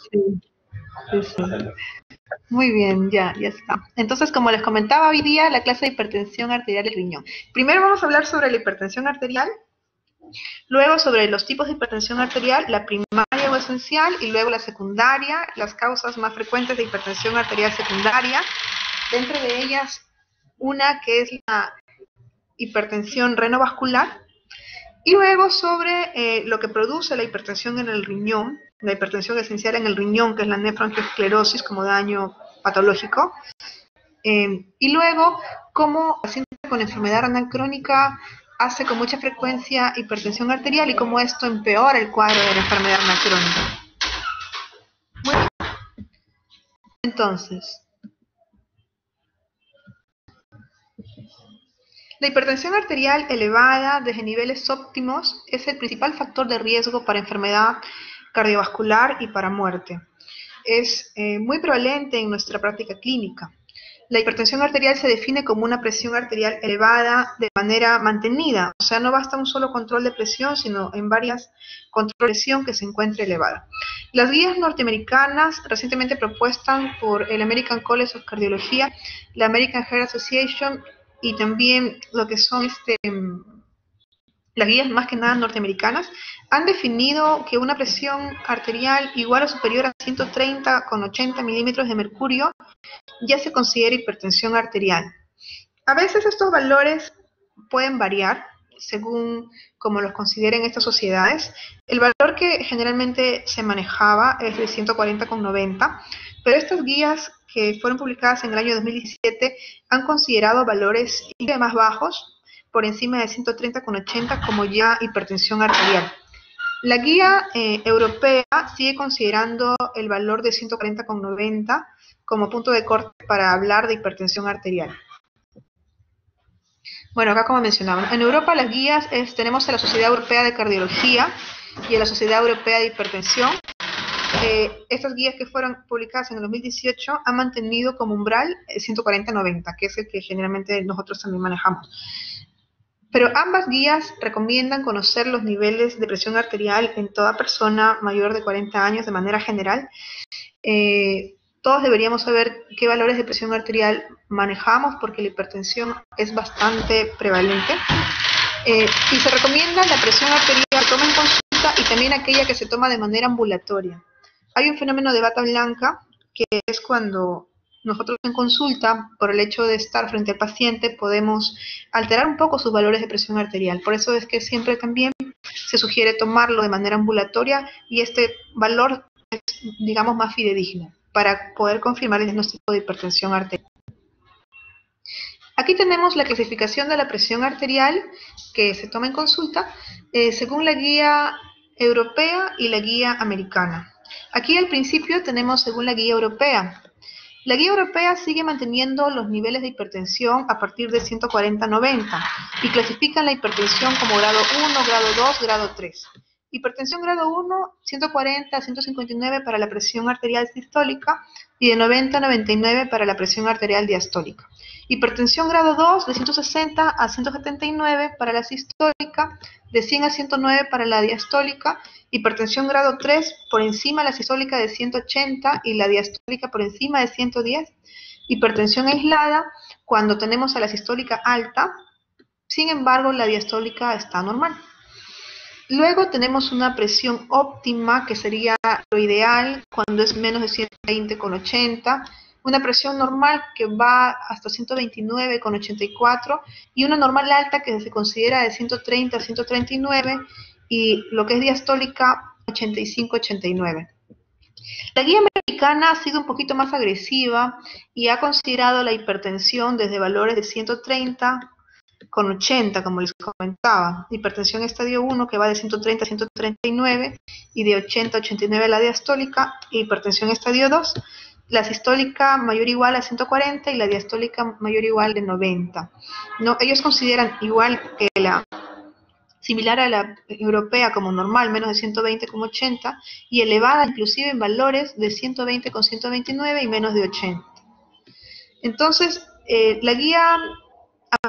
Sí, sí, sí. Muy bien, ya está. Entonces, como les comentaba hoy día, la clase de hipertensión arterial del riñón. Primero vamos a hablar sobre la hipertensión arterial, luego sobre los tipos de hipertensión arterial, la primaria o esencial, y luego la secundaria, las causas más frecuentes de hipertensión arterial secundaria, dentro de ellas una que es la hipertensión renovascular, y luego sobre lo que produce la hipertensión en el riñón, la hipertensión esencial en el riñón, que es la nefroangiosclerosis como daño patológico, y luego cómo el paciente con enfermedad renal crónica hace con mucha frecuencia hipertensión arterial y cómo esto empeora el cuadro de la enfermedad renal crónica. Muy bien. Entonces, la hipertensión arterial elevada desde niveles óptimos es el principal factor de riesgo para enfermedad cardiovascular y para muerte. Es muy prevalente en nuestra práctica clínica. La hipertensión arterial se define como una presión arterial elevada de manera mantenida, o sea, no basta un solo control de presión, sino en varias controles de presión que se encuentre elevada. Las guías norteamericanas recientemente propuestas por el American College of Cardiology, la American Heart Association y también lo que son las guías más que nada norteamericanas, han definido que una presión arterial igual o superior a 130,80 milímetros de mercurio ya se considera hipertensión arterial. A veces estos valores pueden variar según como los consideren estas sociedades. El valor que generalmente se manejaba es de 140,90, pero estas guías que fueron publicadas en el año 2017 han considerado valores más bajos, por encima de 130,80 como ya hipertensión arterial. La guía europea sigue considerando el valor de 140,90 como punto de corte para hablar de hipertensión arterial. Bueno, acá como mencionaba, en Europa las guías tenemos a la Sociedad Europea de Cardiología y a la Sociedad Europea de Hipertensión. Estas guías que fueron publicadas en el 2018 han mantenido como umbral 140,90, que es el que generalmente nosotros también manejamos. Pero ambas guías recomiendan conocer los niveles de presión arterial en toda persona mayor de 40 años de manera general. Todos deberíamos saber qué valores de presión arterial manejamos porque la hipertensión es bastante prevalente. Y se recomienda la presión arterial que se toma en consulta y también aquella que se toma de manera ambulatoria. Hay un fenómeno de bata blanca que es cuando nosotros en consulta, por el hecho de estar frente al paciente, podemos alterar un poco sus valores de presión arterial. Por eso es que siempre también se sugiere tomarlo de manera ambulatoria y este valor es, digamos, más fidedigno para poder confirmar el diagnóstico de hipertensión arterial. Aquí tenemos la clasificación de la presión arterial que se toma en consulta según la guía europea y la guía americana. Aquí al principio tenemos según la guía europea. La guía europea sigue manteniendo los niveles de hipertensión a partir de 140/90 y clasifican la hipertensión como grado 1, grado 2, grado 3. Hipertensión grado 1, 140 a 159 para la presión arterial sistólica y de 90 a 99 para la presión arterial diastólica. Hipertensión grado 2, de 160 a 179 para la sistólica, de 100 a 109 para la diastólica. Hipertensión grado 3, por encima la sistólica de 180 y la diastólica por encima de 110. Hipertensión aislada, cuando tenemos a la sistólica alta, sin embargo la diastólica está normal. Luego tenemos una presión óptima, que sería lo ideal cuando es menos de 120,80, una presión normal que va hasta 129,84 y una normal alta que se considera de 130 a 139 y lo que es diastólica 85-89. La guía americana ha sido un poquito más agresiva y ha considerado la hipertensión desde valores de 130,80, como les comentaba, hipertensión estadio 1 que va de 130 a 139 y de 80 a 89 la diastólica, e hipertensión estadio 2, la sistólica mayor o igual a 140 y la diastólica mayor o igual de 90. No, ellos consideran igual que similar a la europea como normal, menos de 120,80 y elevada inclusive en valores de 120,129 y menos de 80. Entonces, la guía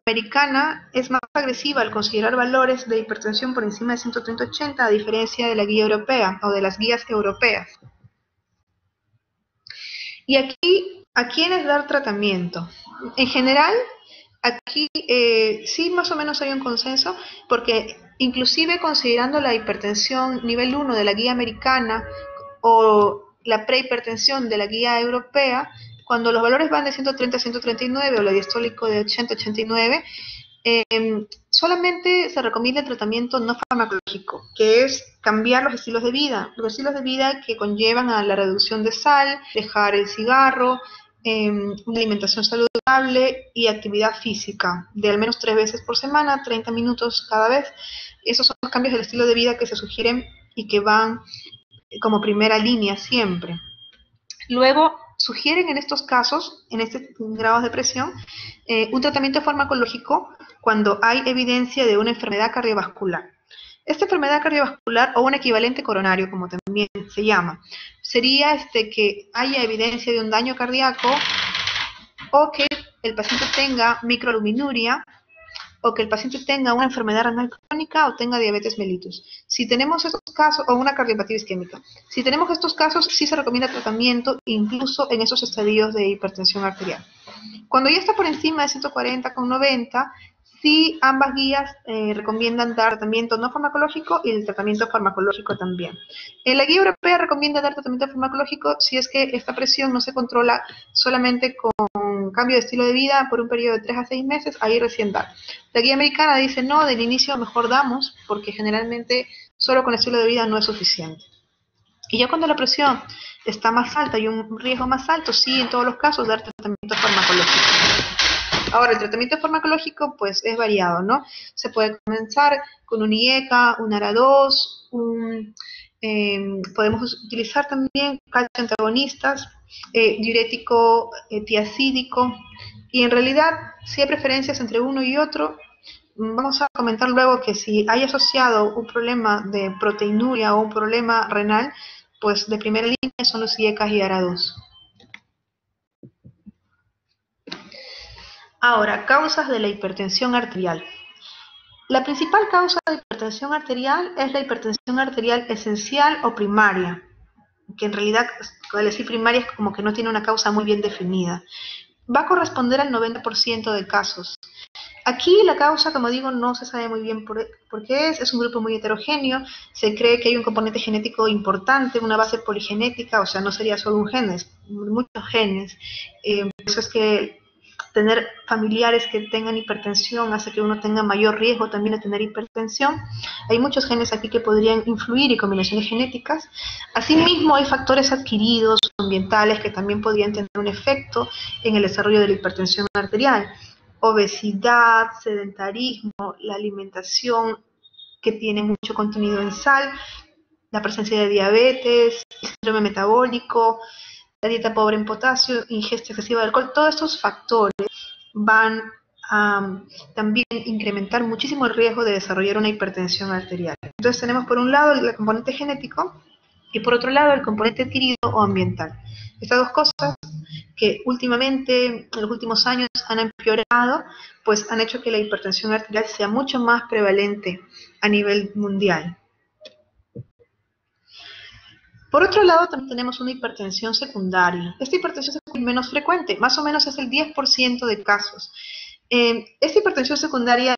americana es más agresiva al considerar valores de hipertensión por encima de 130/80, a diferencia de la guía europea o de las guías europeas. Y aquí, ¿a quiénes dar tratamiento? En general, aquí sí más o menos hay un consenso, porque inclusive considerando la hipertensión nivel 1 de la guía americana o la prehipertensión de la guía europea, cuando los valores van de 130 a 139 o lo diastólico de 80 a 89, solamente se recomienda el tratamiento no farmacológico, que es cambiar los estilos de vida. Los estilos de vida que conllevan a la reducción de sal, dejar el cigarro, una alimentación saludable y actividad física de al menos 3 veces por semana, 30 minutos cada vez. Esos son los cambios del estilo de vida que se sugieren y que van como primera línea siempre. Luego, sugieren en estos casos, en este grado de presión, un tratamiento farmacológico cuando hay evidencia de una enfermedad cardiovascular. Esta enfermedad cardiovascular o un equivalente coronario, como también se llama, sería que haya evidencia de un daño cardíaco o que el paciente tenga microalbuminuria o que el paciente tenga una enfermedad renal crónica o tenga diabetes mellitus. Si tenemos estos casos, o una cardiopatía isquémica, si tenemos estos casos, sí se recomienda tratamiento incluso en esos estadios de hipertensión arterial. Cuando ya está por encima de 140/90, sí ambas guías recomiendan dar tratamiento no farmacológico y el tratamiento farmacológico también. La guía europea recomienda dar tratamiento farmacológico si es que esta presión no se controla solamente con cambio de estilo de vida por un periodo de 3 a 6 meses, ahí recién dar. La guía americana dice no, del inicio mejor damos, porque generalmente solo con estilo de vida no es suficiente. Y ya cuando la presión está más alta y un riesgo más alto, sí, en todos los casos, dar tratamiento farmacológico. Ahora, el tratamiento farmacológico, pues, es variado, ¿no? Se puede comenzar con un IECA, un ARA2, podemos utilizar también calcio antagonistas, diurético tiacídico, y en realidad, si hay preferencias entre uno y otro, vamos a comentar luego que si hay asociado un problema de proteinuria o un problema renal, pues de primera línea son los IECAS y ARA2. Ahora, causas de la hipertensión arterial. La principal causa de hipertensión arterial es la hipertensión arterial esencial o primaria, que en realidad, al decir primaria, es como que no tiene una causa muy bien definida. Va a corresponder al 90% de casos. Aquí la causa, como digo, no se sabe muy bien por qué es un grupo muy heterogéneo, se cree que hay un componente genético importante, una base poligenética, o sea, no sería solo un gen, es muchos genes. Por eso es que tener familiares que tengan hipertensión hace que uno tenga mayor riesgo también de tener hipertensión. Hay muchos genes aquí que podrían influir y combinaciones genéticas. Asimismo, hay factores adquiridos, ambientales, que también podrían tener un efecto en el desarrollo de la hipertensión arterial. Obesidad, sedentarismo, la alimentación que tiene mucho contenido en sal, la presencia de diabetes, síndrome metabólico, la dieta pobre en potasio, ingesta excesiva de alcohol, todos estos factores van a también incrementar muchísimo el riesgo de desarrollar una hipertensión arterial. Entonces tenemos por un lado el componente genético y por otro lado el componente adquirido o ambiental. Estas dos cosas que últimamente, en los últimos años, han empeorado, pues han hecho que la hipertensión arterial sea mucho más prevalente a nivel mundial. Por otro lado, también tenemos una hipertensión secundaria. Esta hipertensión secundaria es menos frecuente, más o menos es el 10% de casos. Esta hipertensión secundaria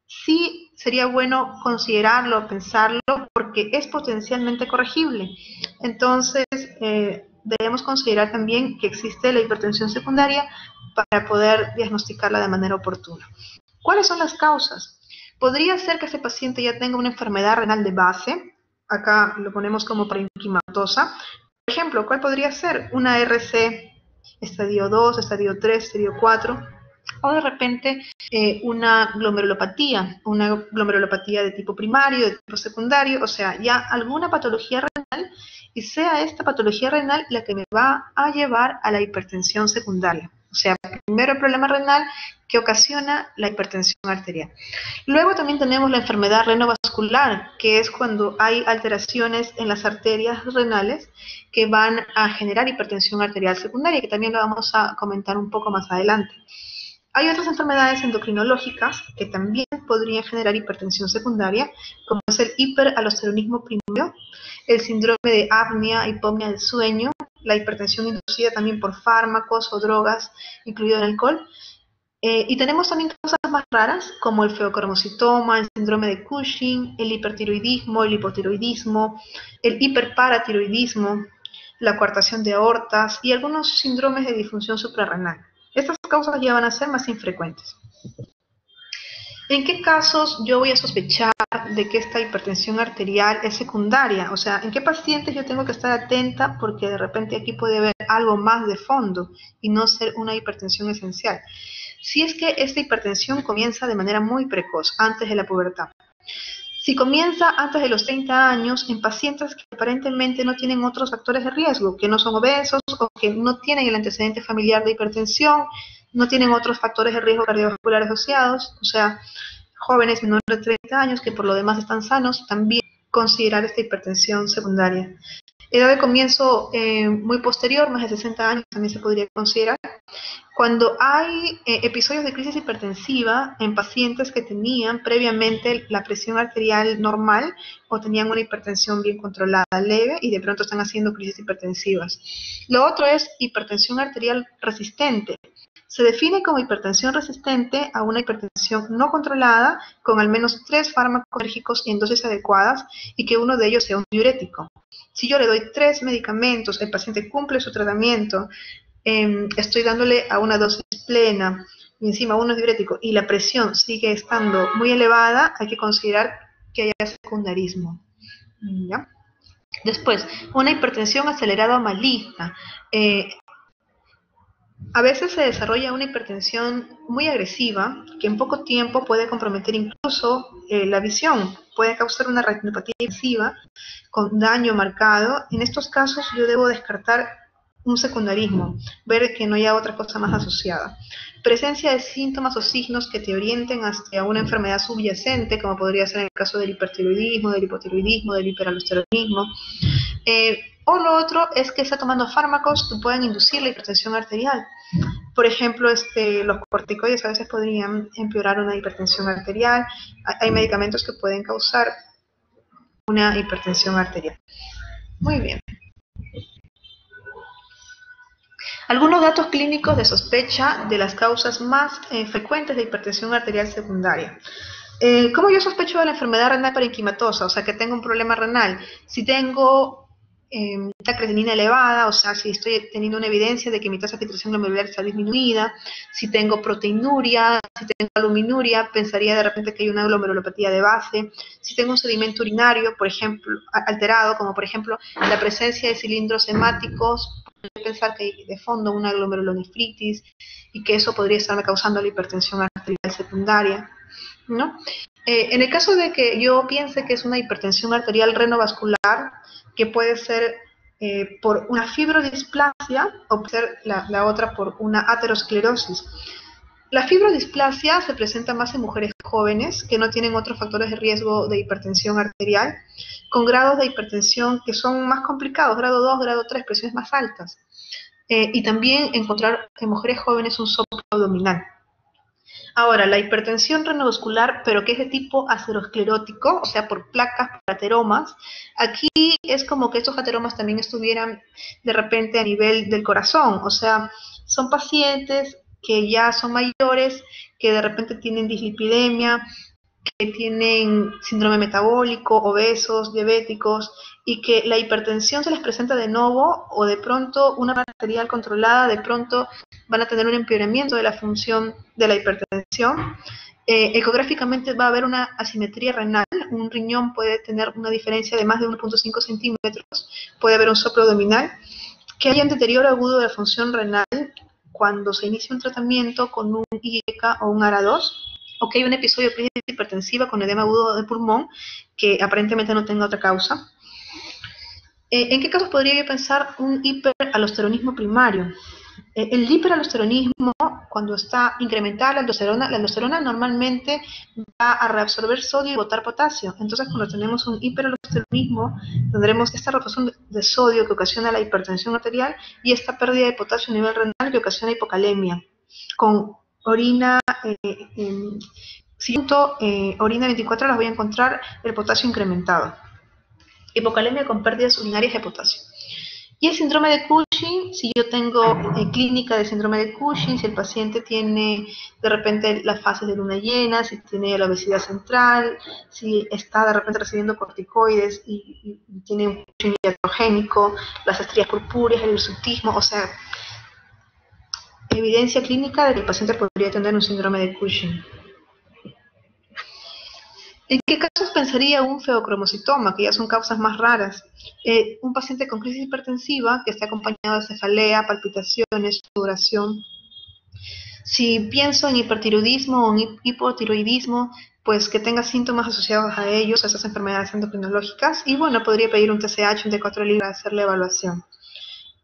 sí sería bueno considerarlo, pensarlo, porque es potencialmente corregible. Entonces, debemos considerar también que existe la hipertensión secundaria para poder diagnosticarla de manera oportuna. ¿Cuáles son las causas? Podría ser que ese paciente ya tenga una enfermedad renal de base. Acá lo ponemos como parenquimatosa. Por ejemplo, ¿cuál podría ser? Una RC estadio 2, estadio 3, estadio 4, o de repente una glomerulopatía de tipo primario, de tipo secundario, o sea, ya alguna patología renal, y sea esta patología renal la que me va a llevar a la hipertensión secundaria. O sea, primero el problema renal que ocasiona la hipertensión arterial. Luego también tenemos la enfermedad renovascular, que es cuando hay alteraciones en las arterias renales que van a generar hipertensión arterial secundaria, que también lo vamos a comentar un poco más adelante. Hay otras enfermedades endocrinológicas que también podrían generar hipertensión secundaria, como es el hiperaldosteronismo primario, el síndrome de apnea, hipopnea del sueño, la hipertensión inducida también por fármacos o drogas, incluido el alcohol. Y tenemos también causas más raras, como el feocromocitoma, el síndrome de Cushing, el hipertiroidismo, el hipotiroidismo, el hiperparatiroidismo, la coartación de aortas y algunos síndromes de disfunción suprarrenal. Estas causas ya van a ser más infrecuentes. ¿En qué casos yo voy a sospechar de que esta hipertensión arterial es secundaria? O sea, ¿en qué pacientes yo tengo que estar atenta porque de repente aquí puede haber algo más de fondo y no ser una hipertensión esencial? Si es que esta hipertensión comienza de manera muy precoz, antes de la pubertad. Si comienza antes de los 30 años en pacientes que aparentemente no tienen otros factores de riesgo, que no son obesos o que no tienen el antecedente familiar de hipertensión, no tienen otros factores de riesgo cardiovascular asociados, o sea, jóvenes menores de 30 años que por lo demás están sanos, también considerar esta hipertensión secundaria. Edad de comienzo muy posterior, más de 60 años, también se podría considerar. Cuando hay episodios de crisis hipertensiva en pacientes que tenían previamente la presión arterial normal o tenían una hipertensión bien controlada, leve, y de pronto están haciendo crisis hipertensivas. Lo otro es hipertensión arterial resistente. Se define como hipertensión resistente a una hipertensión no controlada con al menos 3 fármacos enérgicos en dosis adecuadas y que uno de ellos sea un diurético. Si yo le doy 3 medicamentos, el paciente cumple su tratamiento, estoy dándole a una dosis plena y encima uno es diurético y la presión sigue estando muy elevada, hay que considerar que haya secundarismo. ¿Ya? Después, una hipertensión acelerada o maligna. A veces se desarrolla una hipertensión muy agresiva que en poco tiempo puede comprometer incluso la visión, puede causar una retinopatía agresiva con daño marcado. En estos casos yo debo descartar un secundarismo, ver que no haya otra cosa más asociada. Presencia de síntomas o signos que te orienten hacia una enfermedad subyacente, como podría ser en el caso del hipertiroidismo, del hipotiroidismo, del hiperaldosteronismo. O lo otro es que está tomando fármacos que pueden inducir la hipertensión arterial. Por ejemplo, los corticoides a veces podrían empeorar una hipertensión arterial. Hay medicamentos que pueden causar una hipertensión arterial. Muy bien. Algunos datos clínicos de sospecha de las causas más frecuentes de hipertensión arterial secundaria. ¿Cómo yo sospecho de la enfermedad renal parenquimatosa? O sea, que tengo un problema renal. Si tengo la creatinina elevada, o sea, si estoy teniendo una evidencia de que mi tasa de filtración glomerular está disminuida, si tengo proteinuria, si tengo aluminuria, pensaría de repente que hay una glomerulopatía de base. Si tengo un sedimento urinario, por ejemplo, alterado, como por ejemplo la presencia de cilindros hemáticos, pensar que hay de fondo una glomerulonefritis y que eso podría estarme causando la hipertensión arterial secundaria, ¿no? En el caso de que yo piense que es una hipertensión arterial renovascular, que puede ser por una fibrodisplasia o puede ser la otra por una aterosclerosis. La fibrodisplasia se presenta más en mujeres jóvenes que no tienen otros factores de riesgo de hipertensión arterial, con grados de hipertensión que son más complicados, grado 2, grado 3, presiones más altas. Y también encontrar en mujeres jóvenes un soplo abdominal. Ahora, la hipertensión renovascular, pero que es de tipo aterosclerótico, o sea, por placas, por ateromas, aquí es como que estos ateromas también estuvieran de repente a nivel del corazón, o sea, son pacientes que ya son mayores, que de repente tienen dislipidemia, que tienen síndrome metabólico, obesos, diabéticos, y que la hipertensión se les presenta de nuevo o de pronto una arterial controlada, de pronto van a tener un empeoramiento de la función de la hipertensión. Ecográficamente va a haber una asimetría renal, un riñón puede tener una diferencia de más de 1.5 centímetros, puede haber un soplo abdominal, que haya un deterioro agudo de la función renal cuando se inicia un tratamiento con un IECA o un ARA2, o que hay un episodio de crisis hipertensiva con edema agudo de pulmón que aparentemente no tenga otra causa. ¿En qué casos podría yo pensar un hiperaldosteronismo primario? El hiperaldosteronismo, cuando está incrementada la aldosterona normalmente va a reabsorber sodio y botar potasio. Entonces, cuando tenemos un hiperaldosteronismo, tendremos esta reabsorción de sodio que ocasiona la hipertensión arterial y esta pérdida de potasio a nivel renal que ocasiona hipocalemia, con orina, si junto orina 24 horas voy a encontrar el potasio incrementado. Hipocalemia con pérdidas urinarias de potasio. Y el síndrome de Cushing, si yo tengo clínica de síndrome de Cushing, si el paciente tiene de repente las fases de luna llena, si tiene la obesidad central, si está de repente recibiendo corticoides y tiene un Cushing iatrogénico, las estrías purpúreas, el hirsutismo, o sea, evidencia clínica de que el paciente podría tener un síndrome de Cushing. ¿En qué casos pensaría un feocromocitoma, que ya son causas más raras? Un paciente con crisis hipertensiva que esté acompañado de cefalea, palpitaciones, sudoración. Si pienso en hipertiroidismo o en hipotiroidismo, pues que tenga síntomas asociados a ellos, a esas enfermedades endocrinológicas, y bueno, podría pedir un TSH, un T4 libre para hacer la evaluación.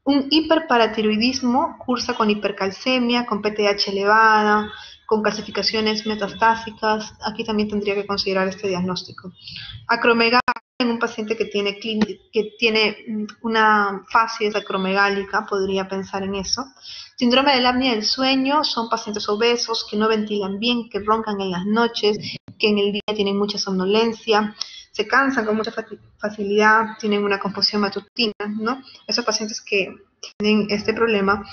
Un hiperparatiroidismo cursa con hipercalcemia, con PTH elevada, con calcificaciones metastásicas. Aquí también tendría que considerar este diagnóstico. Acromegalia en un paciente que tiene una facies acromegálica, podría pensar en eso. Síndrome de la apnea del sueño, son pacientes obesos que no ventilan bien, que roncan en las noches, que en el día tienen mucha somnolencia, se cansan con mucha facilidad, tienen una composición matutina, ¿no? Esos pacientes que tienen este problema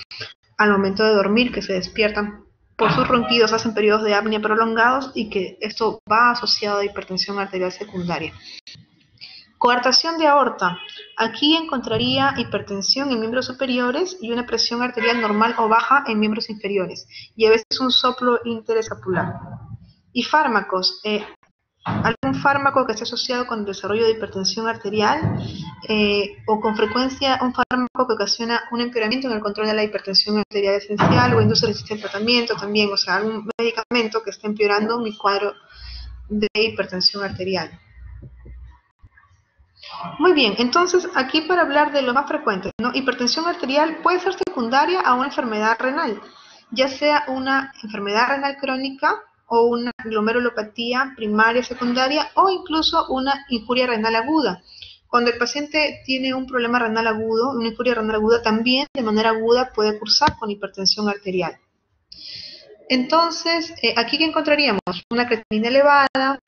al momento de dormir, que se despiertan por sus ronquidos, hacen periodos de apnea prolongados y que esto va asociado a hipertensión arterial secundaria. Coartación de aorta. Aquí encontraría hipertensión en miembros superiores y una presión arterial normal o baja en miembros inferiores, y a veces un soplo interescapular. Y fármacos. Algún fármaco que esté asociado con el desarrollo de hipertensión arterial o con frecuencia un fármaco que ocasiona un empeoramiento en el control de la hipertensión arterial esencial o induce resistencia al tratamiento también, o sea, algún medicamento que esté empeorando mi cuadro de hipertensión arterial. Muy bien, entonces aquí para hablar de lo más frecuente, ¿no? Hipertensión arterial puede ser secundaria a una enfermedad renal, ya sea una enfermedad renal crónica o una glomerulopatía primaria secundaria o incluso una injuria renal aguda. Cuando el paciente tiene un problema renal agudo, una injuria renal aguda también de manera aguda puede cursar con hipertensión arterial. Entonces, aquí ¿qué encontraríamos? Una creatinina elevada,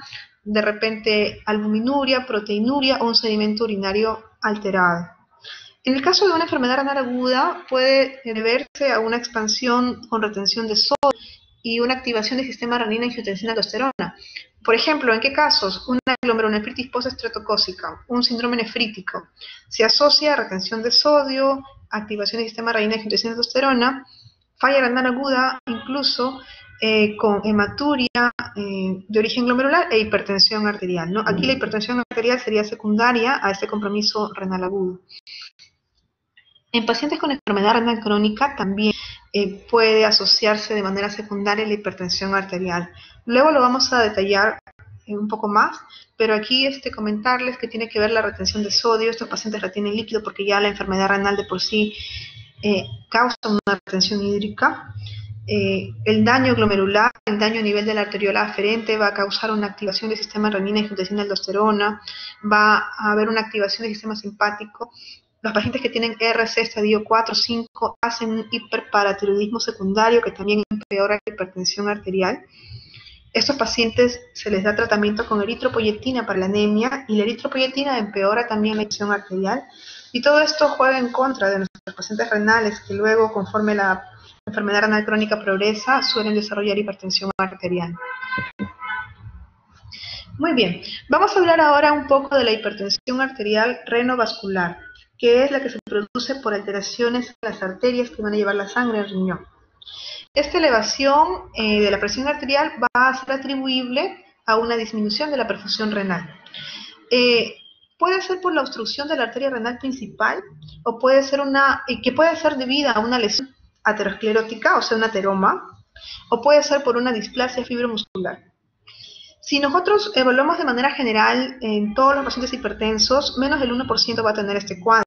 de repente albuminuria, proteinuria o un sedimento urinario alterado. En el caso de una enfermedad renal aguda puede deberse a una expansión con retención de sodio y una activación del sistema renina-angiotensina-aldosterona. Por ejemplo, ¿en qué casos? Una glomerulonefritis postestreptocócica, un síndrome nefrítico. Se asocia a retención de sodio, activación del sistema renina-angiotensina-aldosterona, falla renal aguda, incluso con hematuria de origen glomerular e hipertensión arterial, ¿no? Aquí la hipertensión arterial sería secundaria a este compromiso renal agudo. En pacientes con enfermedad renal crónica también puede asociarse de manera secundaria la hipertensión arterial. Luego lo vamos a detallar un poco más, pero aquí comentarles que tiene que ver la retención de sodio. Estos pacientes retienen líquido porque ya la enfermedad renal de por sí causa una retención hídrica. El daño glomerular, el daño a nivel de la arteriola aferente va a causar una activación del sistema renina-angiotensina-aldosterona, va a haber una activación del sistema simpático. Los pacientes que tienen RC estadio 4 o 5 hacen un hiperparatiroidismo secundario que también empeora la hipertensión arterial. Estos pacientes se les da tratamiento con eritropoyetina para la anemia y la eritropoyetina empeora también la presión arterial. Y todo esto juega en contra de nuestros pacientes renales que luego, conforme la enfermedad renal crónica progresa, suelen desarrollar hipertensión arterial. Muy bien, vamos a hablar ahora un poco de la hipertensión arterial renovascular, que es la que se produce por alteraciones en las arterias que van a llevar la sangre al riñón. Esta elevación de la presión arterial va a ser atribuible a una disminución de la perfusión renal. Puede ser por la obstrucción de la arteria renal principal o puede ser que puede ser debida a una lesión aterosclerótica, o sea, un ateroma, o puede ser por una displasia fibromuscular. Si nosotros evaluamos de manera general en todos los pacientes hipertensos, menos del 1% va a tener este cuadro.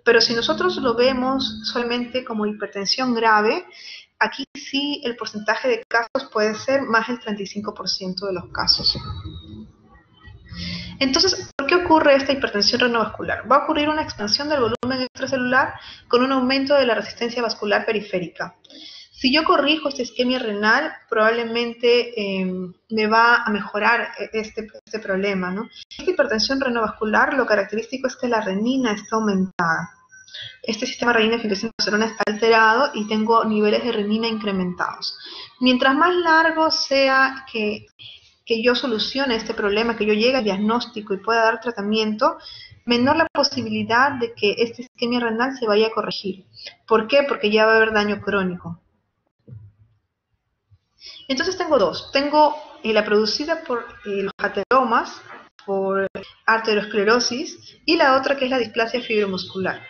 Pero si nosotros lo vemos solamente como hipertensión grave, aquí sí el porcentaje de casos puede ser más del 35% de los casos. Entonces, ¿por qué ocurre esta hipertensión renovascular? Va a ocurrir una expansión del volumen extracelular con un aumento de la resistencia vascular periférica. Si yo corrijo esta isquemia renal, probablemente me va a mejorar este problema, ¿no? Esta hipertensión renovascular, lo característico es que la renina está aumentada. este sistema renina-angiotensina-aldosterona está alterado y tengo niveles de renina incrementados. Mientras más largo sea que yo solucione este problema, que yo llegue al diagnóstico y pueda dar tratamiento, menor la posibilidad de que esta isquemia renal se vaya a corregir. ¿Por qué? Porque ya va a haber daño crónico. Entonces tengo dos. Tengo la producida por los ateromas, por arteriosclerosis, y la otra que es la displasia fibromuscular.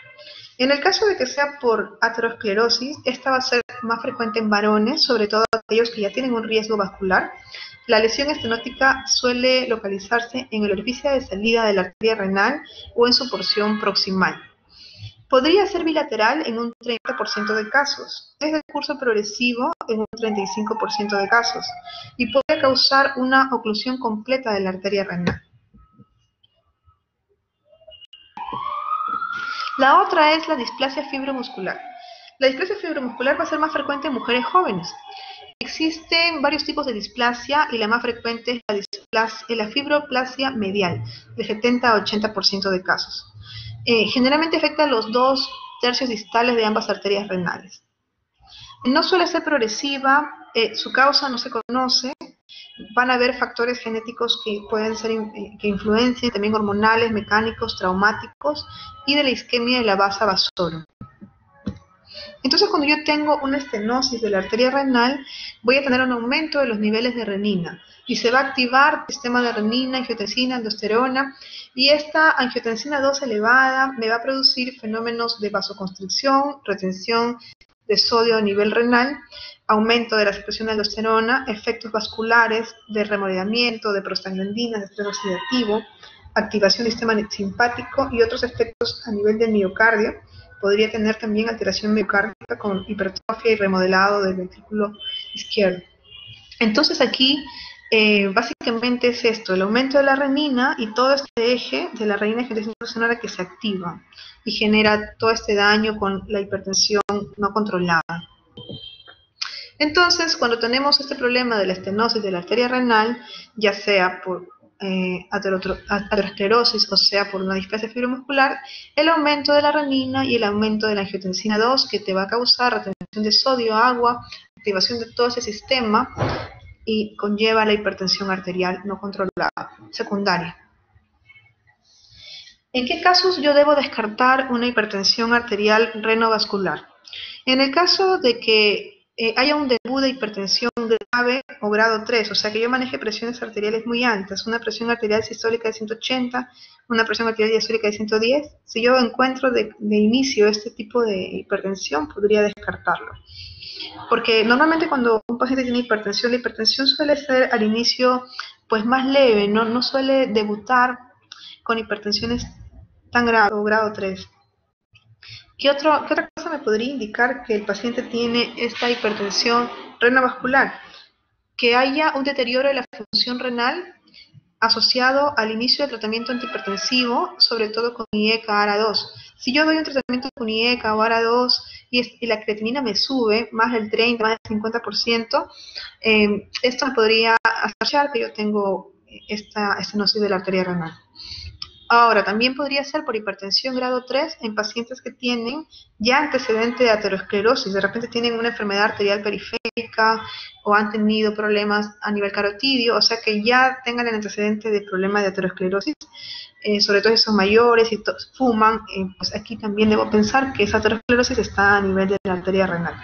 En el caso de que sea por aterosclerosis, esta va a ser más frecuente en varones, sobre todo aquellos que ya tienen un riesgo vascular. La lesión estenótica suele localizarse en el orificio de salida de la arteria renal o en su porción proximal. Podría ser bilateral en un 30% de casos, es de curso progresivo en un 35% de casos, y puede causar una oclusión completa de la arteria renal. La otra es la displasia fibromuscular. La displasia fibromuscular va a ser más frecuente en mujeres jóvenes. Existen varios tipos de displasia y la más frecuente es la fibroplasia medial, de 70 a 80% de casos. Generalmente afecta a los 2/3 distales de ambas arterias renales. No suele ser progresiva, su causa no se conoce. Van a haber factores genéticos que pueden ser que influencien, también hormonales, mecánicos, traumáticos y de la isquemia de la vasa vasorum. Entonces, cuando yo tengo una estenosis de la arteria renal, voy a tener un aumento de los niveles de renina y se va a activar el sistema de renina, angiotensina, aldosterona, y esta angiotensina 2 elevada me va a producir fenómenos de vasoconstricción, retención de sodio a nivel renal, aumento de la secreción de aldosterona, efectos vasculares de remodelamiento, de prostaglandinas, de estrés oxidativo, activación del sistema simpático y otros efectos a nivel del miocardio. Podría tener también alteración miocárdica con hipertrofia y remodelado del ventrículo izquierdo. Entonces aquí básicamente es esto, el aumento de la renina y todo este eje de la renina-angiotensina-aldosterona que se activa y genera todo este daño con la hipertensión no controlada. Entonces, cuando tenemos este problema de la estenosis de la arteria renal, ya sea por aterosclerosis o sea por una displasia fibromuscular, el aumento de la renina y el aumento de la angiotensina 2 que te va a causar retención de sodio, agua, activación de todo ese sistema y conlleva la hipertensión arterial no controlada, secundaria. ¿En qué casos yo debo descartar una hipertensión arterial renovascular? En el caso de que haya un debut de hipertensión grave o grado 3, o sea que yo maneje presiones arteriales muy altas, una presión arterial sistólica de 180, una presión arterial diastólica de 110, si yo encuentro de inicio este tipo de hipertensión, podría descartarlo. Porque normalmente cuando un paciente tiene hipertensión, la hipertensión suele ser al inicio pues más leve, no suele debutar con hipertensiones tan grave o grado 3. ¿Qué otra cosa me podría indicar que el paciente tiene esta hipertensión renovascular? Que haya un deterioro de la función renal asociado al inicio del tratamiento antihipertensivo, sobre todo con IECA ARA2. Si yo doy un tratamiento con IECA o ARA2 y la creatinina me sube más del 30, más del 50%, esto me podría asociar que yo tengo esta estenosis de la arteria renal. Ahora, también podría ser por hipertensión grado 3 en pacientes que tienen ya antecedente de aterosclerosis, de repente tienen una enfermedad arterial periférica o han tenido problemas a nivel carotidio, o sea que ya tengan el antecedente de problema de aterosclerosis, sobre todo si son mayores y fuman, pues aquí también debo pensar que esa aterosclerosis está a nivel de la arteria renal.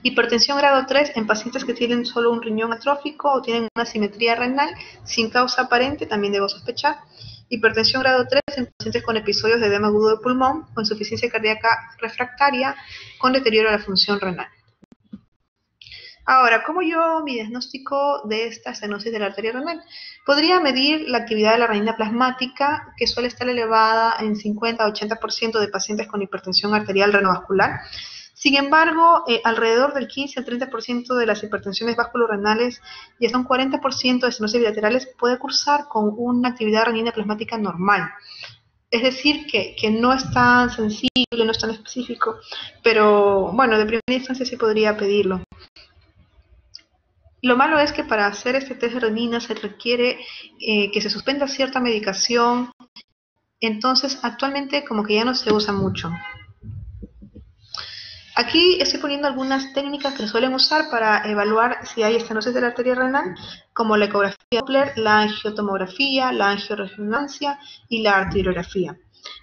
Hipertensión grado 3 en pacientes que tienen solo un riñón atrófico o tienen una asimetría renal sin causa aparente, también debo sospechar. Hipertensión grado 3 en pacientes con episodios de edema agudo de pulmón o insuficiencia cardíaca refractaria con deterioro de la función renal. Ahora, ¿cómo yo hago mi diagnóstico de esta estenosis de la arteria renal? Podría medir la actividad de la renina plasmática, que suele estar elevada en 50 a 80% de pacientes con hipertensión arterial renovascular. Sin embargo, alrededor del 15 al 30% de las hipertensiones vasculorenales y hasta un 40% de estenosis bilaterales puede cursar con una actividad renina plasmática normal. Es decir, que no es tan sensible, no es tan específico, pero bueno, de primera instancia sí podría pedirlo. Lo malo es que para hacer este test de renina se requiere que se suspenda cierta medicación Entonces, actualmente como que ya no se usa mucho. Aquí estoy poniendo algunas técnicas que se suelen usar para evaluar si hay estenosis de la arteria renal, como la ecografía Doppler, la angiotomografía, la angioresonancia y la arteriografía.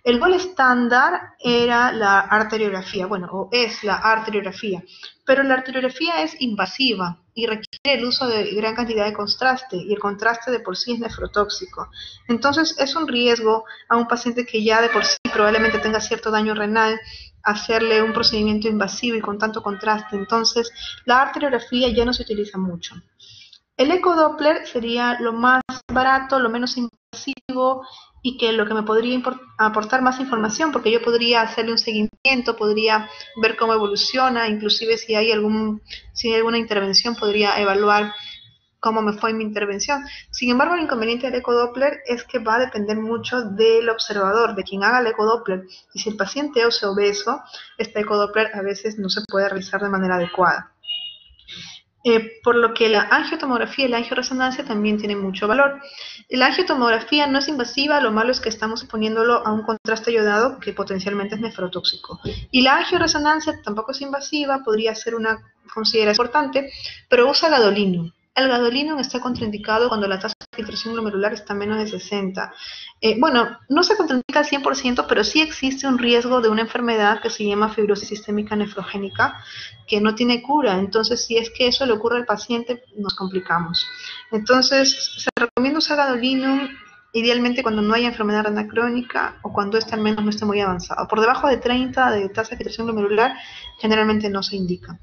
El gol estándar era la arteriografía, bueno, o es la arteriografía, pero la arteriografía es invasiva y requiere el uso de gran cantidad de contraste, y el contraste de por sí es nefrotóxico. Entonces es un riesgo a un paciente que ya de por sí probablemente tenga cierto daño renal hacerle un procedimiento invasivo y con tanto contraste. Entonces la arteriografía ya no se utiliza mucho. El ecodoppler sería lo más barato, lo menos invasivo y que lo que me podría aportar más información, porque yo podría hacerle un seguimiento, podría ver cómo evoluciona, inclusive si hay alguna intervención, podría evaluar cómo me fue en mi intervención. Sin embargo, el inconveniente del ecodoppler es que va a depender mucho del observador, de quien haga el ecodoppler. Y si el paciente es obeso, este ecodoppler a veces no se puede realizar de manera adecuada. Por lo que la angiotomografía y la angioresonancia también tienen mucho valor. La angiotomografía no es invasiva, lo malo es que estamos poniéndolo a un contraste iodado que potencialmente es nefrotóxico. Y la angioresonancia tampoco es invasiva, podría ser una consideración importante, pero usa gadolinium. El gadolinium está contraindicado cuando la tasa de filtración glomerular está menos de 60. Bueno, no se contraindica al 100%, pero sí existe un riesgo de una enfermedad que se llama fibrosis sistémica nefrogénica, que no tiene cura. Entonces, si es que eso le ocurre al paciente, nos complicamos. Entonces, se recomienda usar gadolinium idealmente cuando no haya enfermedad renal crónica o cuando este al menos no esté muy avanzado. Por debajo de 30 de tasa de filtración glomerular, generalmente no se indica.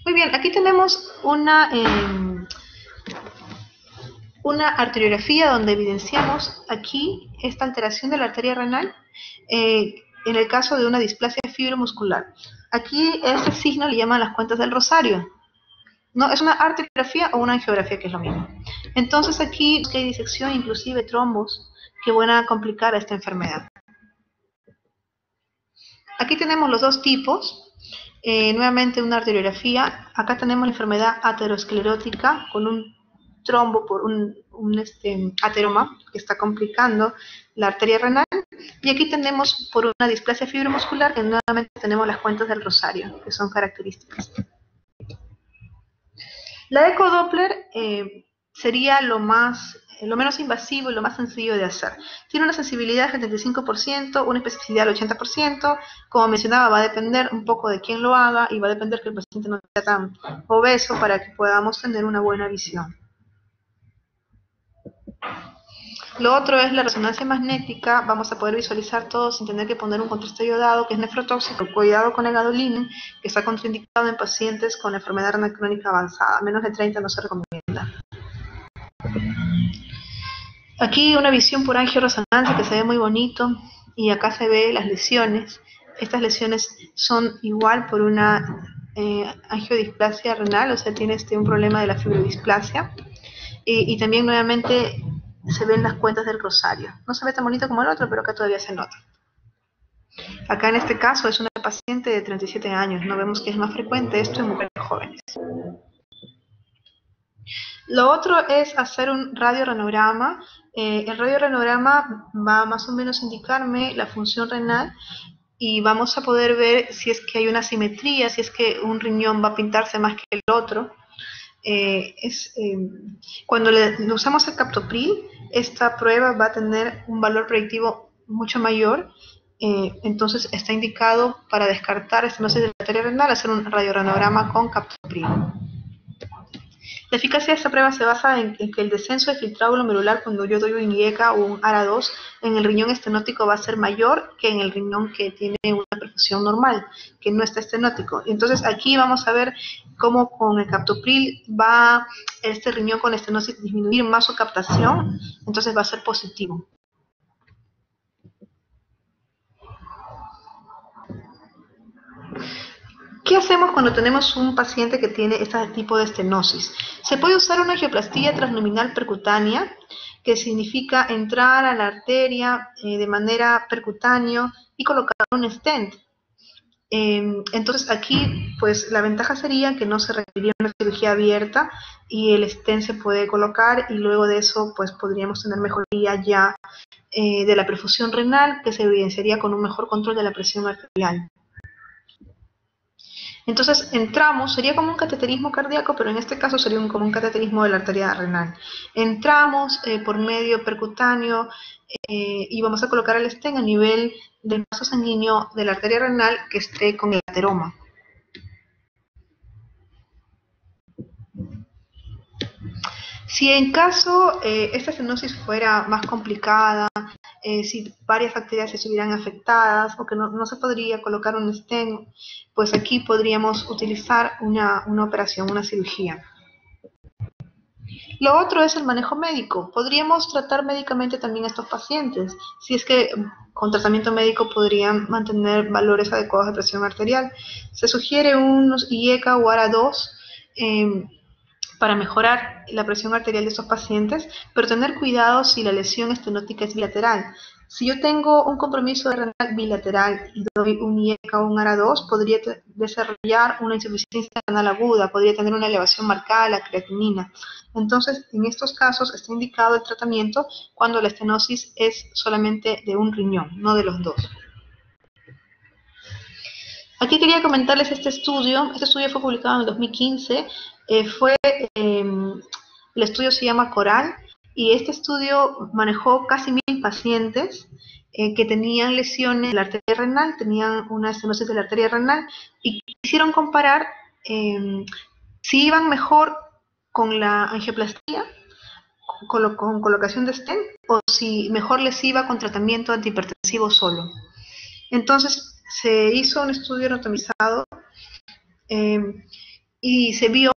Muy bien, aquí tenemos una arteriografía donde evidenciamos aquí esta alteración de la arteria renal en el caso de una displasia fibromuscular. Aquí este signo le llaman las cuentas del rosario. No, es una arteriografía o una angiografía, que es lo mismo. Entonces aquí hay disección, inclusive trombos, que van a complicar esta enfermedad. Aquí tenemos los dos tipos. Nuevamente una arteriografía. Acá tenemos la enfermedad aterosclerótica con un trombo por un ateroma que está complicando la arteria renal. Y aquí tenemos por una displasia fibromuscular que nuevamente tenemos las cuentas del rosario, que son características. La ecodoppler sería lo menos invasivo y lo más sencillo de hacer. Tiene una sensibilidad del 75%, una especificidad del 80%. Como mencionaba, va a depender un poco de quién lo haga y va a depender que el paciente no sea tan obeso para que podamos tener una buena visión. Lo otro es la resonancia magnética. Vamos a poder visualizar todo sin tener que poner un contraste iodado, que es nefrotóxico. Cuidado con el gadolinium, que está contraindicado en pacientes con enfermedad renal crónica avanzada. Menos de 30 no se recomienda. Aquí una visión por angioresonancia que se ve muy bonito, y acá se ve las lesiones. Estas lesiones son igual por una angiodisplasia renal, o sea, tiene un problema de la fibrodisplasia. Y también nuevamente se ven las cuentas del rosario. No se ve tan bonito como el otro, pero acá todavía se nota. Acá en este caso es una paciente de 37 años. No vemos que es más frecuente esto en mujeres jóvenes. Lo otro es hacer un radiorenograma. El radiorenograma va más o menos a indicarme la función renal y vamos a poder ver si es que hay una simetría, si es que un riñón va a pintarse más que el otro. Cuando le usamos el captopril, esta prueba va a tener un valor predictivo mucho mayor. Entonces está indicado para descartar estenosis de la arteria renal hacer un radiorenograma con captopril. La eficacia de esta prueba se basa en que el descenso de filtrado glomerular cuando yo doy un IECA o un ARA2 en el riñón estenótico va a ser mayor que en el riñón que tiene una perfusión normal, que no está estenótico. Entonces aquí vamos a ver cómo con el captopril va este riñón con estenosis disminuir más su captación, entonces va a ser positivo. ¿Qué hacemos cuando tenemos un paciente que tiene este tipo de estenosis? Se puede usar una angioplastía transluminal percutánea, que significa entrar a la arteria de manera percutánea y colocar un stent. Entonces aquí pues la ventaja sería que no se requeriría una cirugía abierta y el stent se puede colocar y luego de eso pues podríamos tener mejoría ya de la perfusión renal que se evidenciaría con un mejor control de la presión arterial. Entonces entramos, sería como un cateterismo cardíaco, pero en este caso sería como un cateterismo de la arteria renal. Entramos por medio percutáneo y vamos a colocar el stent a nivel del vaso sanguíneo de la arteria renal que esté con el ateroma. Si en caso esta estenosis fuera más complicada, si varias bacterias estuvieran afectadas o que no se podría colocar un stent, pues aquí podríamos utilizar una operación, una cirugía. Lo otro es el manejo médico. Podríamos tratar médicamente también a estos pacientes, si es que con tratamiento médico podrían mantener valores adecuados de presión arterial. Se sugiere unos IECA o ARA2 para mejorar la presión arterial de estos pacientes, pero tener cuidado si la lesión estenótica es bilateral. Si yo tengo un compromiso renal bilateral y doy un IECA o un ARA2, podría desarrollar una insuficiencia renal aguda, podría tener una elevación marcada de la creatinina. Entonces, en estos casos está indicado el tratamiento cuando la estenosis es solamente de un riñón, no de los dos. Aquí quería comentarles este estudio fue publicado en el 2015, el estudio se llama CORAL, y este estudio manejó casi 1000 pacientes que tenían lesiones de la arteria renal, tenían una estenosis de la arteria renal, y quisieron comparar si iban mejor con la angioplastía, con colocación de stent, o si mejor les iba con tratamiento antihipertensivo solo. Entonces se hizo un estudio randomizado y se vio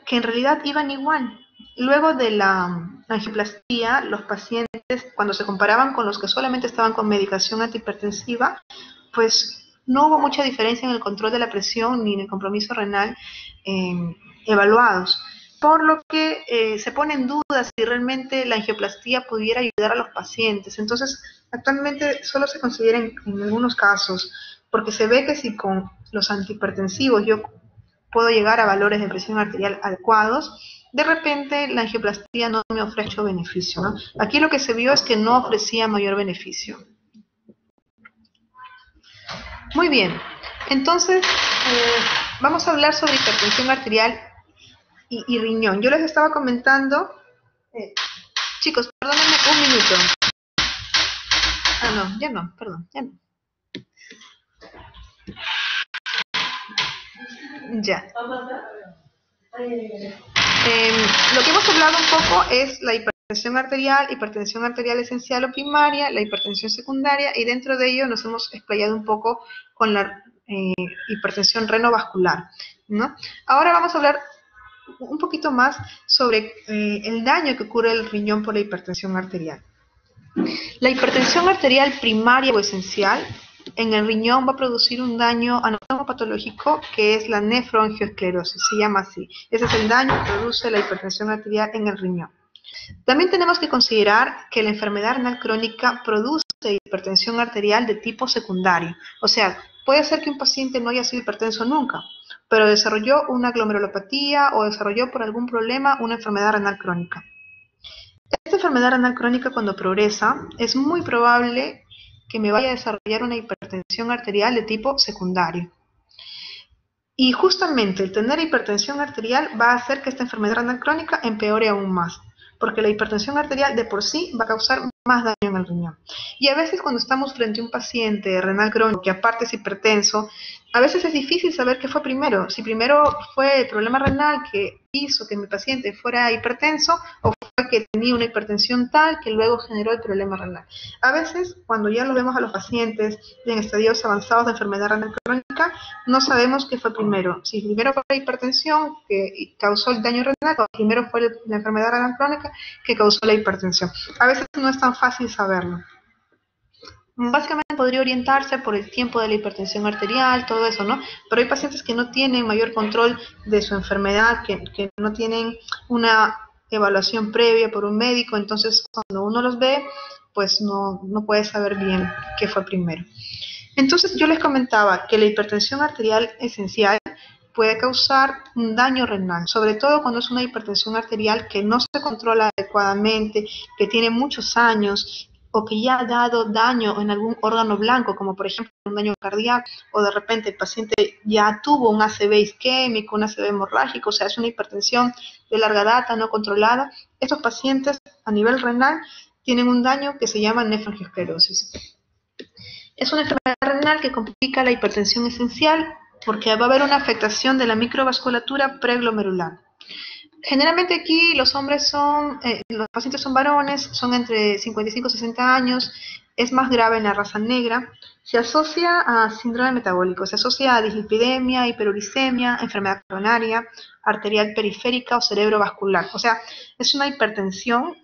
que en realidad iban igual. Luego de la angioplastía, los pacientes, cuando se comparaban con los que solamente estaban con medicación antihipertensiva, pues no hubo mucha diferencia en el control de la presión ni en el compromiso renal evaluados. Por lo que se pone en duda si realmente la angioplastía pudiera ayudar a los pacientes. Entonces, actualmente solo se considera en algunos casos, porque se ve que si con los antihipertensivos yo puedo llegar a valores de presión arterial adecuados, de repente la angioplastía no me ofrece beneficio, ¿no? Aquí lo que se vio es que no ofrecía mayor beneficio. Muy bien, entonces vamos a hablar sobre hipertensión arterial y riñón. Yo les estaba comentando, chicos, perdónenme un minuto. Ah, no, ya no, perdón, ya no. Ya. Lo que hemos hablado un poco es la hipertensión arterial esencial o primaria, la hipertensión secundaria, y dentro de ello nos hemos explayado un poco con la hipertensión renovascular, ¿no? Ahora vamos a hablar un poquito más sobre el daño que ocurre el riñón por la hipertensión arterial. La hipertensión arterial primaria o esencial en el riñón va a producir un daño anatomopatológico que es la nefroangioesclerosis, se llama así. Ese es el daño que produce la hipertensión arterial en el riñón. También tenemos que considerar que la enfermedad renal crónica produce hipertensión arterial de tipo secundario. O sea, puede ser que un paciente no haya sido hipertenso nunca, pero desarrolló una glomerulopatía o desarrolló por algún problema una enfermedad renal crónica. Esta enfermedad renal crónica, cuando progresa, es muy probable que me vaya a desarrollar una hipertensión arterial de tipo secundario. Y justamente el tener hipertensión arterial va a hacer que esta enfermedad renal crónica empeore aún más, porque la hipertensión arterial de por sí va a causar más daño en el riñón. Y a veces cuando estamos frente a un paciente renal crónico que aparte es hipertenso, a veces es difícil saber qué fue primero, si primero fue el problema renal que hizo que mi paciente fuera hipertenso o fue que tenía una hipertensión tal que luego generó el problema renal. A veces cuando ya lo vemos a los pacientes en estadios avanzados de enfermedad renal crónica, no sabemos qué fue primero, si primero fue la hipertensión que causó el daño renal o primero fue la enfermedad renal crónica que causó la hipertensión. A veces no es tan fácil saberlo. Básicamente podría orientarse por el tiempo de la hipertensión arterial, todo eso, ¿no? Pero hay pacientes que no tienen mayor control de su enfermedad, que no tienen una evaluación previa por un médico, entonces cuando uno los ve, pues no puede saber bien qué fue primero. Entonces yo les comentaba que la hipertensión arterial esencial puede causar un daño renal, sobre todo cuando es una hipertensión arterial que no se controla adecuadamente, que tiene muchos años o que ya ha dado daño en algún órgano blanco, como por ejemplo un daño cardíaco, o de repente el paciente ya tuvo un ACV isquémico, un ACV hemorrágico, o sea, es una hipertensión de larga data no controlada. Estos pacientes a nivel renal tienen un daño que se llama nefroangiosclerosis. Es una enfermedad renal que complica la hipertensión esencial porque va a haber una afectación de la microvasculatura preglomerular. Generalmente aquí los pacientes son varones, son entre 55 y 60 años, es más grave en la raza negra, se asocia a síndrome metabólico, se asocia a dislipidemia, hiperuricemia, enfermedad coronaria, arterial periférica o cerebrovascular. O sea, es una hipertensión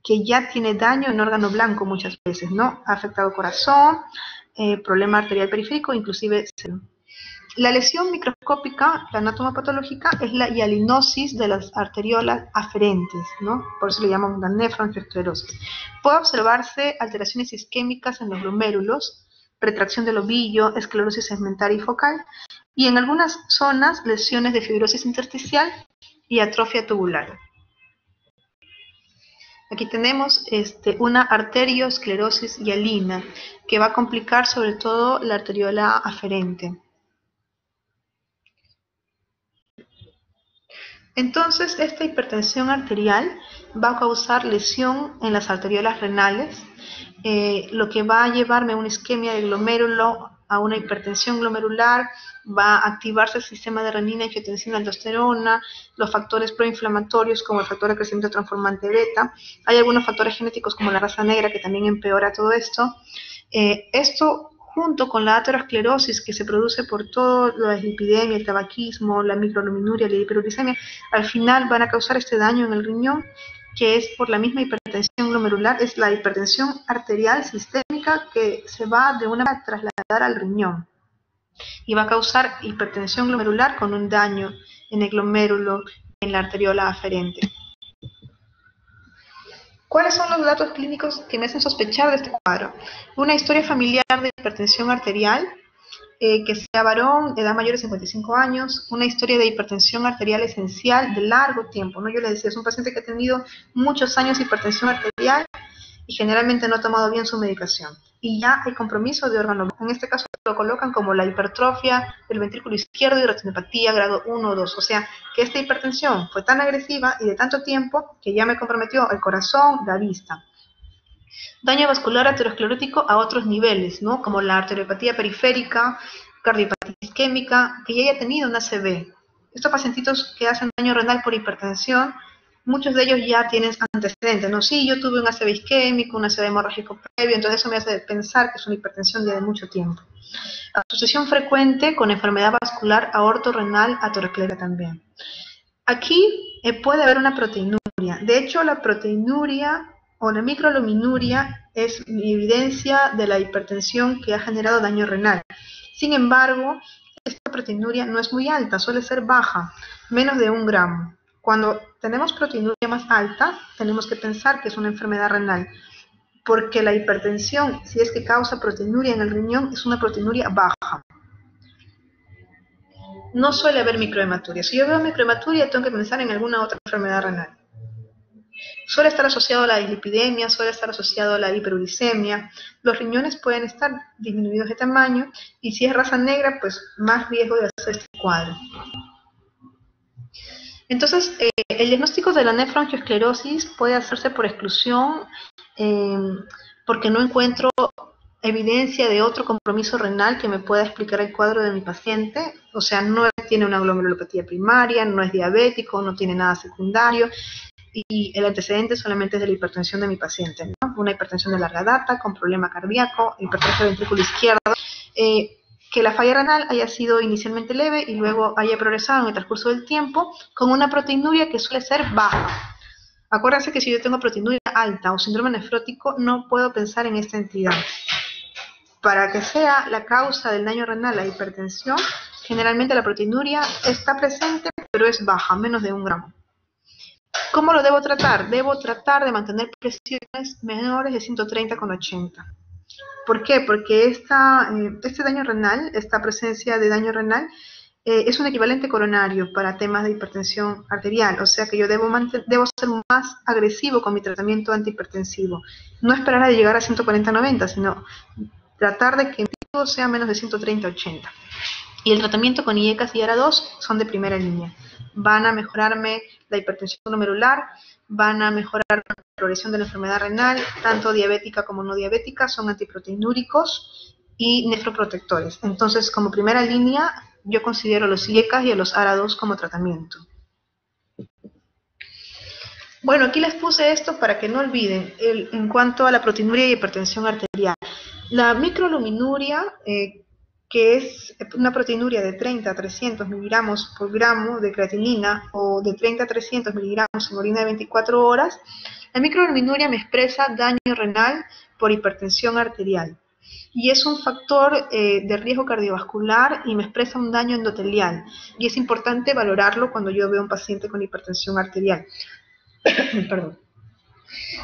que ya tiene daño en órgano blanco muchas veces, ¿no? Ha afectado corazón, problema arterial periférico, inclusive cerebro. La lesión microscópica, la anatomopatológica, es la hialinosis de las arteriolas aferentes, ¿no? Por eso le llamamos la nefroangiosclerosis. Puede observarse alteraciones isquémicas en los glomérulos, retracción del ovillo, esclerosis segmentaria y focal, y en algunas zonas lesiones de fibrosis intersticial y atrofia tubular. Aquí tenemos una arteriosclerosis hialina que va a complicar sobre todo la arteriola aferente. Entonces, esta hipertensión arterial va a causar lesión en las arteriolas renales, lo que va a llevarme a una isquemia del glomérulo, a una hipertensión glomerular, va a activarse el sistema de renina, angiotensina, aldosterona, los factores proinflamatorios como el factor de crecimiento transformante beta. Hay algunos factores genéticos como la raza negra que también empeora todo esto. Esto junto con la aterosclerosis que se produce por toda la dislipidemia, el tabaquismo, la microalbuminuria, la hiperuricemia, al final van a causar este daño en el riñón, que es por la misma hipertensión glomerular, es la hipertensión arterial sistémica que se va de una manera a trasladar al riñón y va a causar hipertensión glomerular con un daño en el glomérulo, en la arteriola aferente. ¿Cuáles son los datos clínicos que me hacen sospechar de este cuadro? Una historia familiar de hipertensión arterial, que sea varón, edad mayor de 55 años, una historia de hipertensión arterial esencial de largo tiempo, ¿no? Yo les decía, es un paciente que ha tenido muchos años de hipertensión arterial y generalmente no ha tomado bien su medicación. Y ya hay compromiso de órgano. En este caso lo colocan como la hipertrofia del ventrículo izquierdo y retinopatía grado 1 o 2. O sea, que esta hipertensión fue tan agresiva y de tanto tiempo que ya me comprometió el corazón, la vista. Daño vascular aterosclerótico a otros niveles, ¿no? Como la arteriopatía periférica, cardiopatía isquémica, que ya haya tenido una ACV. Estos pacientitos que hacen daño renal por hipertensión, muchos de ellos ya tienen antecedentes, ¿no? Sí, yo tuve un ACV isquémico, un ACV hemorrágico previo, entonces eso me hace pensar que es una hipertensión ya de mucho tiempo. Asociación frecuente con enfermedad vascular aortorrenal aterosclerótica también. Aquí puede haber una proteinuria. De hecho, la proteinuria o la microalbuminuria es evidencia de la hipertensión que ha generado daño renal. Sin embargo, esta proteinuria no es muy alta, suele ser baja, menos de 1 gramo. Cuando tenemos proteinuria más alta, tenemos que pensar que es una enfermedad renal, porque la hipertensión, si es que causa proteinuria en el riñón, es una proteinuria baja. No suele haber microhematuria. Si yo veo microhematuria, tengo que pensar en alguna otra enfermedad renal. Suele estar asociado a la dislipidemia, suele estar asociado a la hiperuricemia. Los riñones pueden estar disminuidos de tamaño y si es raza negra, pues más riesgo de hacer este cuadro. Entonces, el diagnóstico de la nefroangiosclerosis puede hacerse por exclusión porque no encuentro evidencia de otro compromiso renal que me pueda explicar el cuadro de mi paciente. O sea, no tiene una glomerulopatía primaria, no es diabético, no tiene nada secundario y el antecedente solamente es de la hipertensión de mi paciente, ¿no? Una hipertensión de larga data con problema cardíaco, hipertrofia del ventrículo izquierdo, que la falla renal haya sido inicialmente leve y luego haya progresado en el transcurso del tiempo con una proteinuria que suele ser baja. Acuérdense que si yo tengo proteinuria alta o síndrome nefrótico, no puedo pensar en esta entidad. Para que sea la causa del daño renal la hipertensión, generalmente la proteinuria está presente, pero es baja, menos de 1 gramo. ¿Cómo lo debo tratar? Debo tratar de mantener presiones menores de 130/80. ¿Por qué? Porque este daño renal, esta presencia de daño renal, es un equivalente coronario para temas de hipertensión arterial, o sea que yo debo ser más agresivo con mi tratamiento antihipertensivo. No esperar a llegar a 140-90, sino tratar de que mi pico sea menos de 130-80. Y el tratamiento con IECAS y ARA2 son de primera línea. Van a mejorarme la hipertensión glomerular, van a mejorar la progresión de la enfermedad renal, tanto diabética como no diabética, son antiproteinúricos y nefroprotectores. Entonces, como primera línea, yo considero los IECAS y a los ARA2 como tratamiento. Bueno, aquí les puse esto para que no olviden en cuanto a la proteinuria y hipertensión arterial. La microalbuminuria, que es una proteinuria de 30 a 300 miligramos por gramo de creatinina o de 30 a 300 miligramos en orina de 24 horas, la microalbuminuria me expresa daño renal por hipertensión arterial. Y es un factor de riesgo cardiovascular y me expresa un daño endotelial. Y es importante valorarlo cuando yo veo a un paciente con hipertensión arterial. Perdón.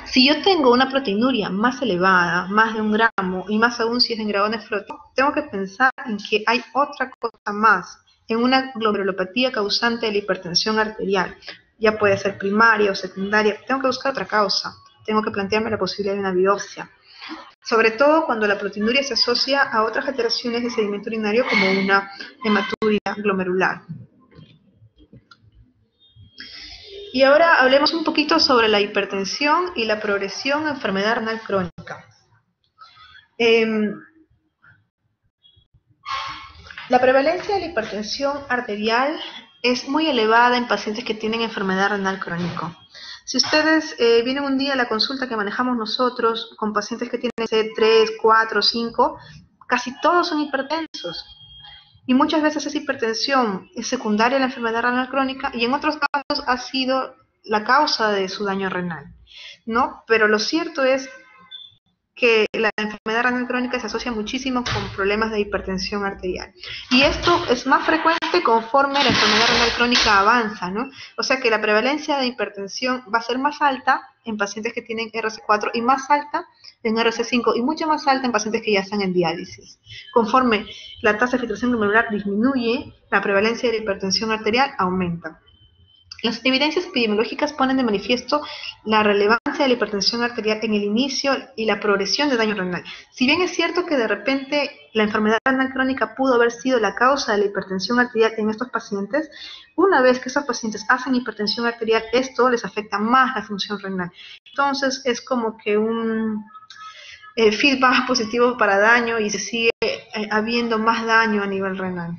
Si yo tengo una proteinuria más elevada, más de 1 gramo, y más aún si es en grado nefrótico, tengo que pensar en que hay otra cosa más, en una glomerulopatía causante de la hipertensión arterial. Ya puede ser primaria o secundaria, tengo que buscar otra causa, tengo que plantearme la posibilidad de una biopsia. Sobre todo cuando la proteinuria se asocia a otras alteraciones de sedimento urinario como una hematuria glomerular. Y ahora hablemos un poquito sobre la hipertensión y la progresión a enfermedad renal crónica. La prevalencia de la hipertensión arterial es muy elevada en pacientes que tienen enfermedad renal crónica. Si ustedes vienen un día a la consulta que manejamos nosotros con pacientes que tienen C3, 4, 5, casi todos son hipertensos. Y muchas veces esa hipertensión es secundaria a la enfermedad renal crónica y en otros casos ha sido la causa de su daño renal, ¿no? Pero lo cierto es que la enfermedad renal crónica se asocia muchísimo con problemas de hipertensión arterial. Y esto es más frecuente conforme la enfermedad renal crónica avanza, ¿no? O sea que la prevalencia de hipertensión va a ser más alta en pacientes que tienen RC4 y más alta en RC5 y mucho más alta en pacientes que ya están en diálisis. Conforme la tasa de filtración glomerular disminuye, la prevalencia de la hipertensión arterial aumenta. Las evidencias epidemiológicas ponen de manifiesto la relevancia de la hipertensión arterial en el inicio y la progresión de daño renal. Si bien es cierto que de repente la enfermedad renal crónica pudo haber sido la causa de la hipertensión arterial en estos pacientes, una vez que esos pacientes hacen hipertensión arterial, esto les afecta más la función renal. Entonces es como que un feedback positivo para daño y se sigue habiendo más daño a nivel renal.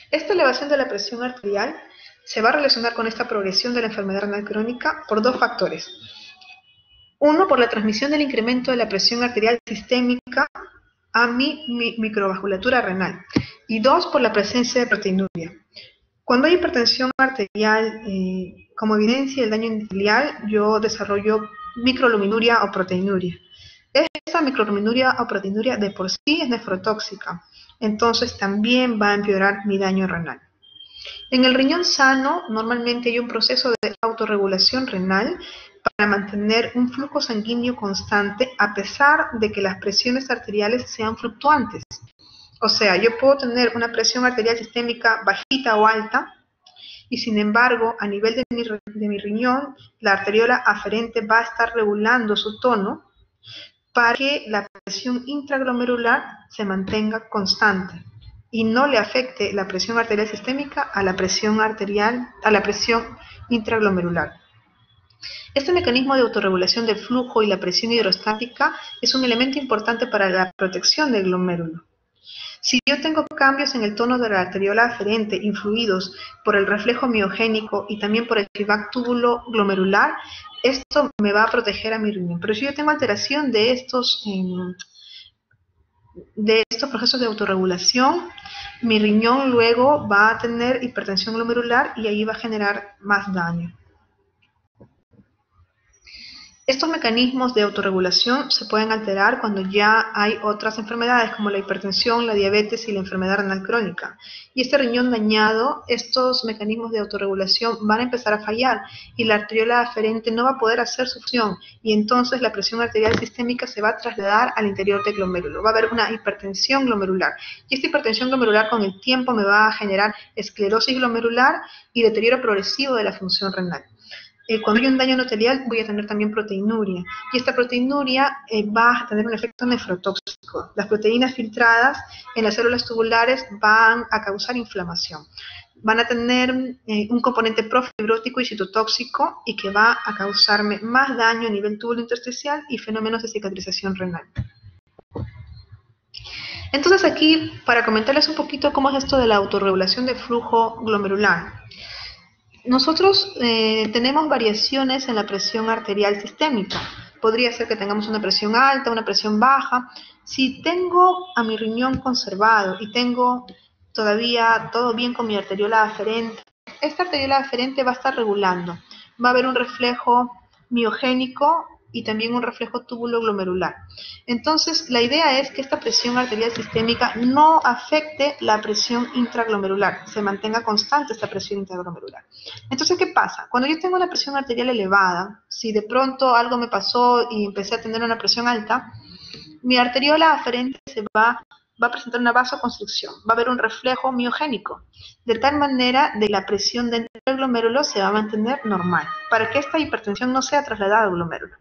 Esta elevación de la presión arterial se va a relacionar con esta progresión de la enfermedad renal crónica por dos factores. Uno, por la transmisión del incremento de la presión arterial sistémica a mi microvasculatura renal. Y dos, por la presencia de proteinuria. Cuando hay hipertensión arterial, como evidencia del daño endotelial, yo desarrollo microalbuminuria o proteinuria. Esta microalbuminuria o proteinuria de por sí es nefrotóxica, entonces también va a empeorar mi daño renal. En el riñón sano, normalmente hay un proceso de autorregulación renal para mantener un flujo sanguíneo constante a pesar de que las presiones arteriales sean fluctuantes. O sea, yo puedo tener una presión arterial sistémica bajita o alta, y sin embargo, a nivel de mi riñón, la arteriola aferente va a estar regulando su tono para que la presión intraglomerular se mantenga constante y no le afecte la presión arterial sistémica a la presión intraglomerular. Este mecanismo de autorregulación del flujo y la presión hidrostática es un elemento importante para la protección del glomérulo. Si yo tengo cambios en el tono de la arteriola aferente influidos por el reflejo miogénico y también por el feedback túbulo glomerular, esto me va a proteger a mi riñón. Pero si yo tengo alteración de estos procesos de autorregulación, mi riñón luego va a tener hipertensión glomerular y ahí va a generar más daño. Estos mecanismos de autorregulación se pueden alterar cuando ya hay otras enfermedades como la hipertensión, la diabetes y la enfermedad renal crónica. Y este riñón dañado, estos mecanismos de autorregulación van a empezar a fallar y la arteriola aferente no va a poder hacer su función y entonces la presión arterial sistémica se va a trasladar al interior del glomérulo. Va a haber una hipertensión glomerular y esta hipertensión glomerular con el tiempo me va a generar esclerosis glomerular y deterioro progresivo de la función renal. Cuando hay un daño endotelial voy a tener también proteinuria y esta proteinuria va a tener un efecto nefrotóxico. Las proteínas filtradas en las células tubulares van a causar inflamación. Van a tener un componente profibrótico y citotóxico y que va a causarme más daño a nivel túbulo intersticial y fenómenos de cicatrización renal. Entonces aquí, para comentarles un poquito cómo es esto de la autorregulación de flujo glomerular. Nosotros tenemos variaciones en la presión arterial sistémica. Podría ser que tengamos una presión alta, una presión baja. Si tengo a mi riñón conservado y tengo todavía todo bien con mi arteriola aferente, esta arteriola aferente va a estar regulando. Va a haber un reflejo miogénico y también un reflejo túbulo glomerular. Entonces, la idea es que esta presión arterial sistémica no afecte la presión intraglomerular, se mantenga constante esta presión intraglomerular. Entonces, ¿qué pasa? Cuando yo tengo una presión arterial elevada, si de pronto algo me pasó y empecé a tener una presión alta, mi arteriola aferente va a presentar una vasoconstricción, va a haber un reflejo miogénico, de tal manera de la presión dentro del glomérulo se va a mantener normal, para que esta hipertensión no sea trasladada al glomérulo.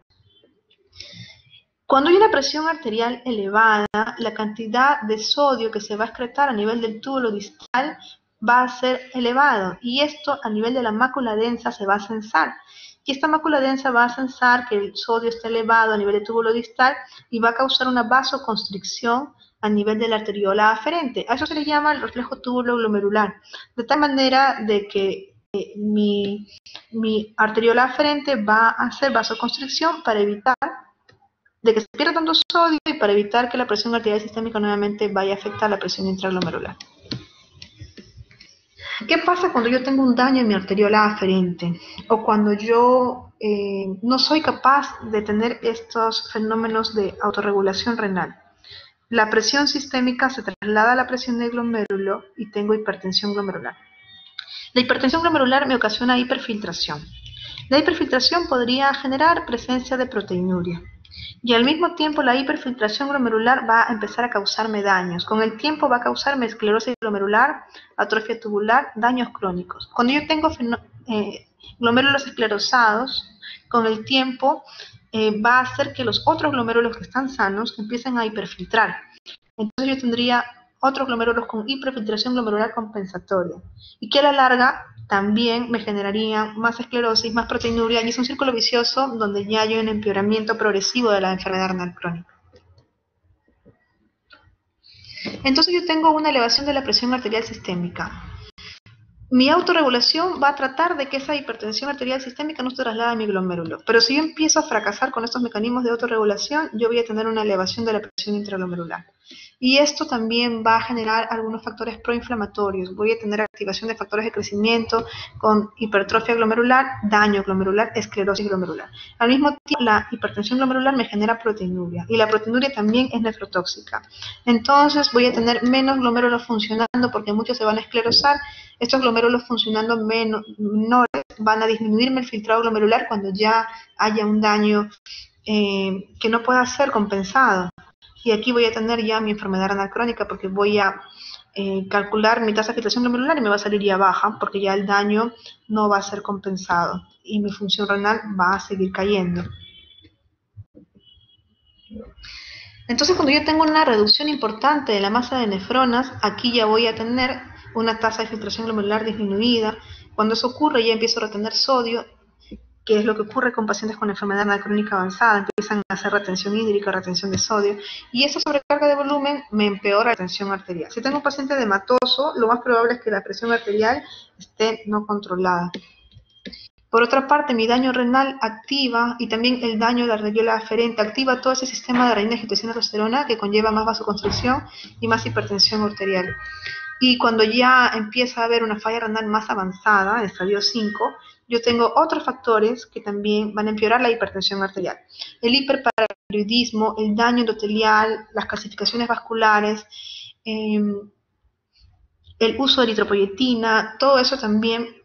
Cuando hay una presión arterial elevada, la cantidad de sodio que se va a excretar a nivel del túbulo distal va a ser elevado y esto a nivel de la mácula densa se va a censar. Y esta mácula densa va a censar que el sodio esté elevado a nivel del túbulo distal y va a causar una vasoconstricción a nivel de la arteriola aferente. A eso se le llama el reflejo túbulo glomerular, de tal manera de que mi arteriola aferente va a hacer vasoconstricción para evitar de que se pierda tanto sodio y para evitar que la presión arterial sistémica nuevamente vaya a afectar la presión intraglomerular. ¿Qué pasa cuando yo tengo un daño en mi arteriola aferente? O cuando yo no soy capaz de tener estos fenómenos de autorregulación renal. La presión sistémica se traslada a la presión del glomérulo y tengo hipertensión glomerular. La hipertensión glomerular me ocasiona hiperfiltración. La hiperfiltración podría generar presencia de proteinuria. Y al mismo tiempo la hiperfiltración glomerular va a empezar a causarme daños. Con el tiempo va a causarme esclerosis glomerular, atrofia tubular, daños crónicos. Cuando yo tengo glomérulos esclerosados, con el tiempo va a hacer que los otros glomérulos que están sanos empiecen a hiperfiltrar. Entonces yo tendría otros glomérulos con hiperfiltración glomerular compensatoria y que a la larga también me generarían más esclerosis, más proteinuria y es un círculo vicioso donde ya hay un empeoramiento progresivo de la enfermedad renal crónica. Entonces yo tengo una elevación de la presión arterial sistémica. Mi autorregulación va a tratar de que esa hipertensión arterial sistémica no se traslade a mi glomérulo. Pero si yo empiezo a fracasar con estos mecanismos de autorregulación, yo voy a tener una elevación de la presión intraglomerular. Y esto también va a generar algunos factores proinflamatorios. Voy a tener activación de factores de crecimiento con hipertrofia glomerular, daño glomerular, esclerosis glomerular. Al mismo tiempo, la hipertensión glomerular me genera proteinuria y la proteinuria también es nefrotóxica. Entonces voy a tener menos glomérulos funcionando porque muchos se van a esclerosar. Estos glomérulos funcionando menores van a disminuirme el filtrado glomerular cuando ya haya un daño que no pueda ser compensado. Y aquí voy a tener ya mi enfermedad renal crónica porque voy a calcular mi tasa de filtración glomerular y me va a salir ya baja porque ya el daño no va a ser compensado y mi función renal va a seguir cayendo. Entonces cuando yo tengo una reducción importante de la masa de nefronas, aquí ya voy a tener una tasa de filtración glomerular disminuida. Cuando eso ocurre ya empiezo a retener sodio, que es lo que ocurre con pacientes con enfermedad renal crónica avanzada, empiezan a hacer retención hídrica, retención de sodio, y esa sobrecarga de volumen me empeora la tensión arterial. Si tengo un paciente edematoso, lo más probable es que la presión arterial esté no controlada. Por otra parte, mi daño renal activa, y también el daño de la arteriola aferente, activa todo ese sistema de renina, angiotensina, aldosterona que conlleva más vasoconstricción y más hipertensión arterial. Y cuando ya empieza a haber una falla renal más avanzada, en estadio 5, yo tengo otros factores que también van a empeorar la hipertensión arterial. El hiperparatiroidismo, el daño endotelial, las calcificaciones vasculares, el uso de eritropoyetina, todo eso también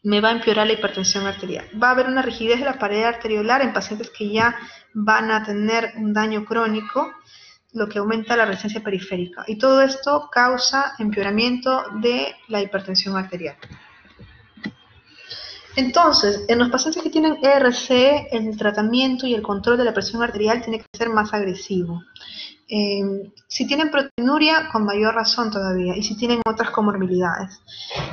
me va a empeorar la hipertensión arterial. Va a haber una rigidez de la pared arteriolar en pacientes que ya van a tener un daño crónico, lo que aumenta la resistencia periférica. Y todo esto causa empeoramiento de la hipertensión arterial. Entonces, en los pacientes que tienen ERC, el tratamiento y el control de la presión arterial tiene que ser más agresivo. Si tienen proteinuria, con mayor razón todavía, y si tienen otras comorbilidades.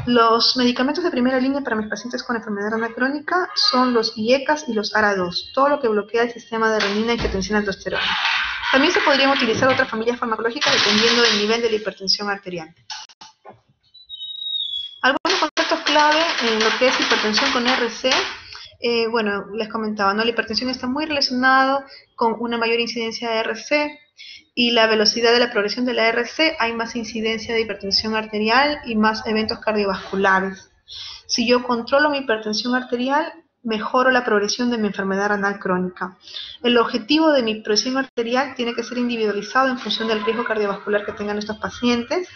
Los medicamentos de primera línea para mis pacientes con enfermedad renal crónica son los IECAS y los ARA2, todo lo que bloquea el sistema de renina, angiotensina, aldosterona. También se podrían utilizar otras familias farmacológicas dependiendo del nivel de la hipertensión arterial. Algunos conceptos clave en lo que es hipertensión con RC, bueno, les comentaba, ¿no? La hipertensión está muy relacionada con una mayor incidencia de RC y la velocidad de la progresión de la RC, hay más incidencia de hipertensión arterial y más eventos cardiovasculares. Si yo controlo mi hipertensión arterial, mejoro la progresión de mi enfermedad renal crónica. El objetivo de mi presión arterial tiene que ser individualizado en función del riesgo cardiovascular que tengan estos pacientes.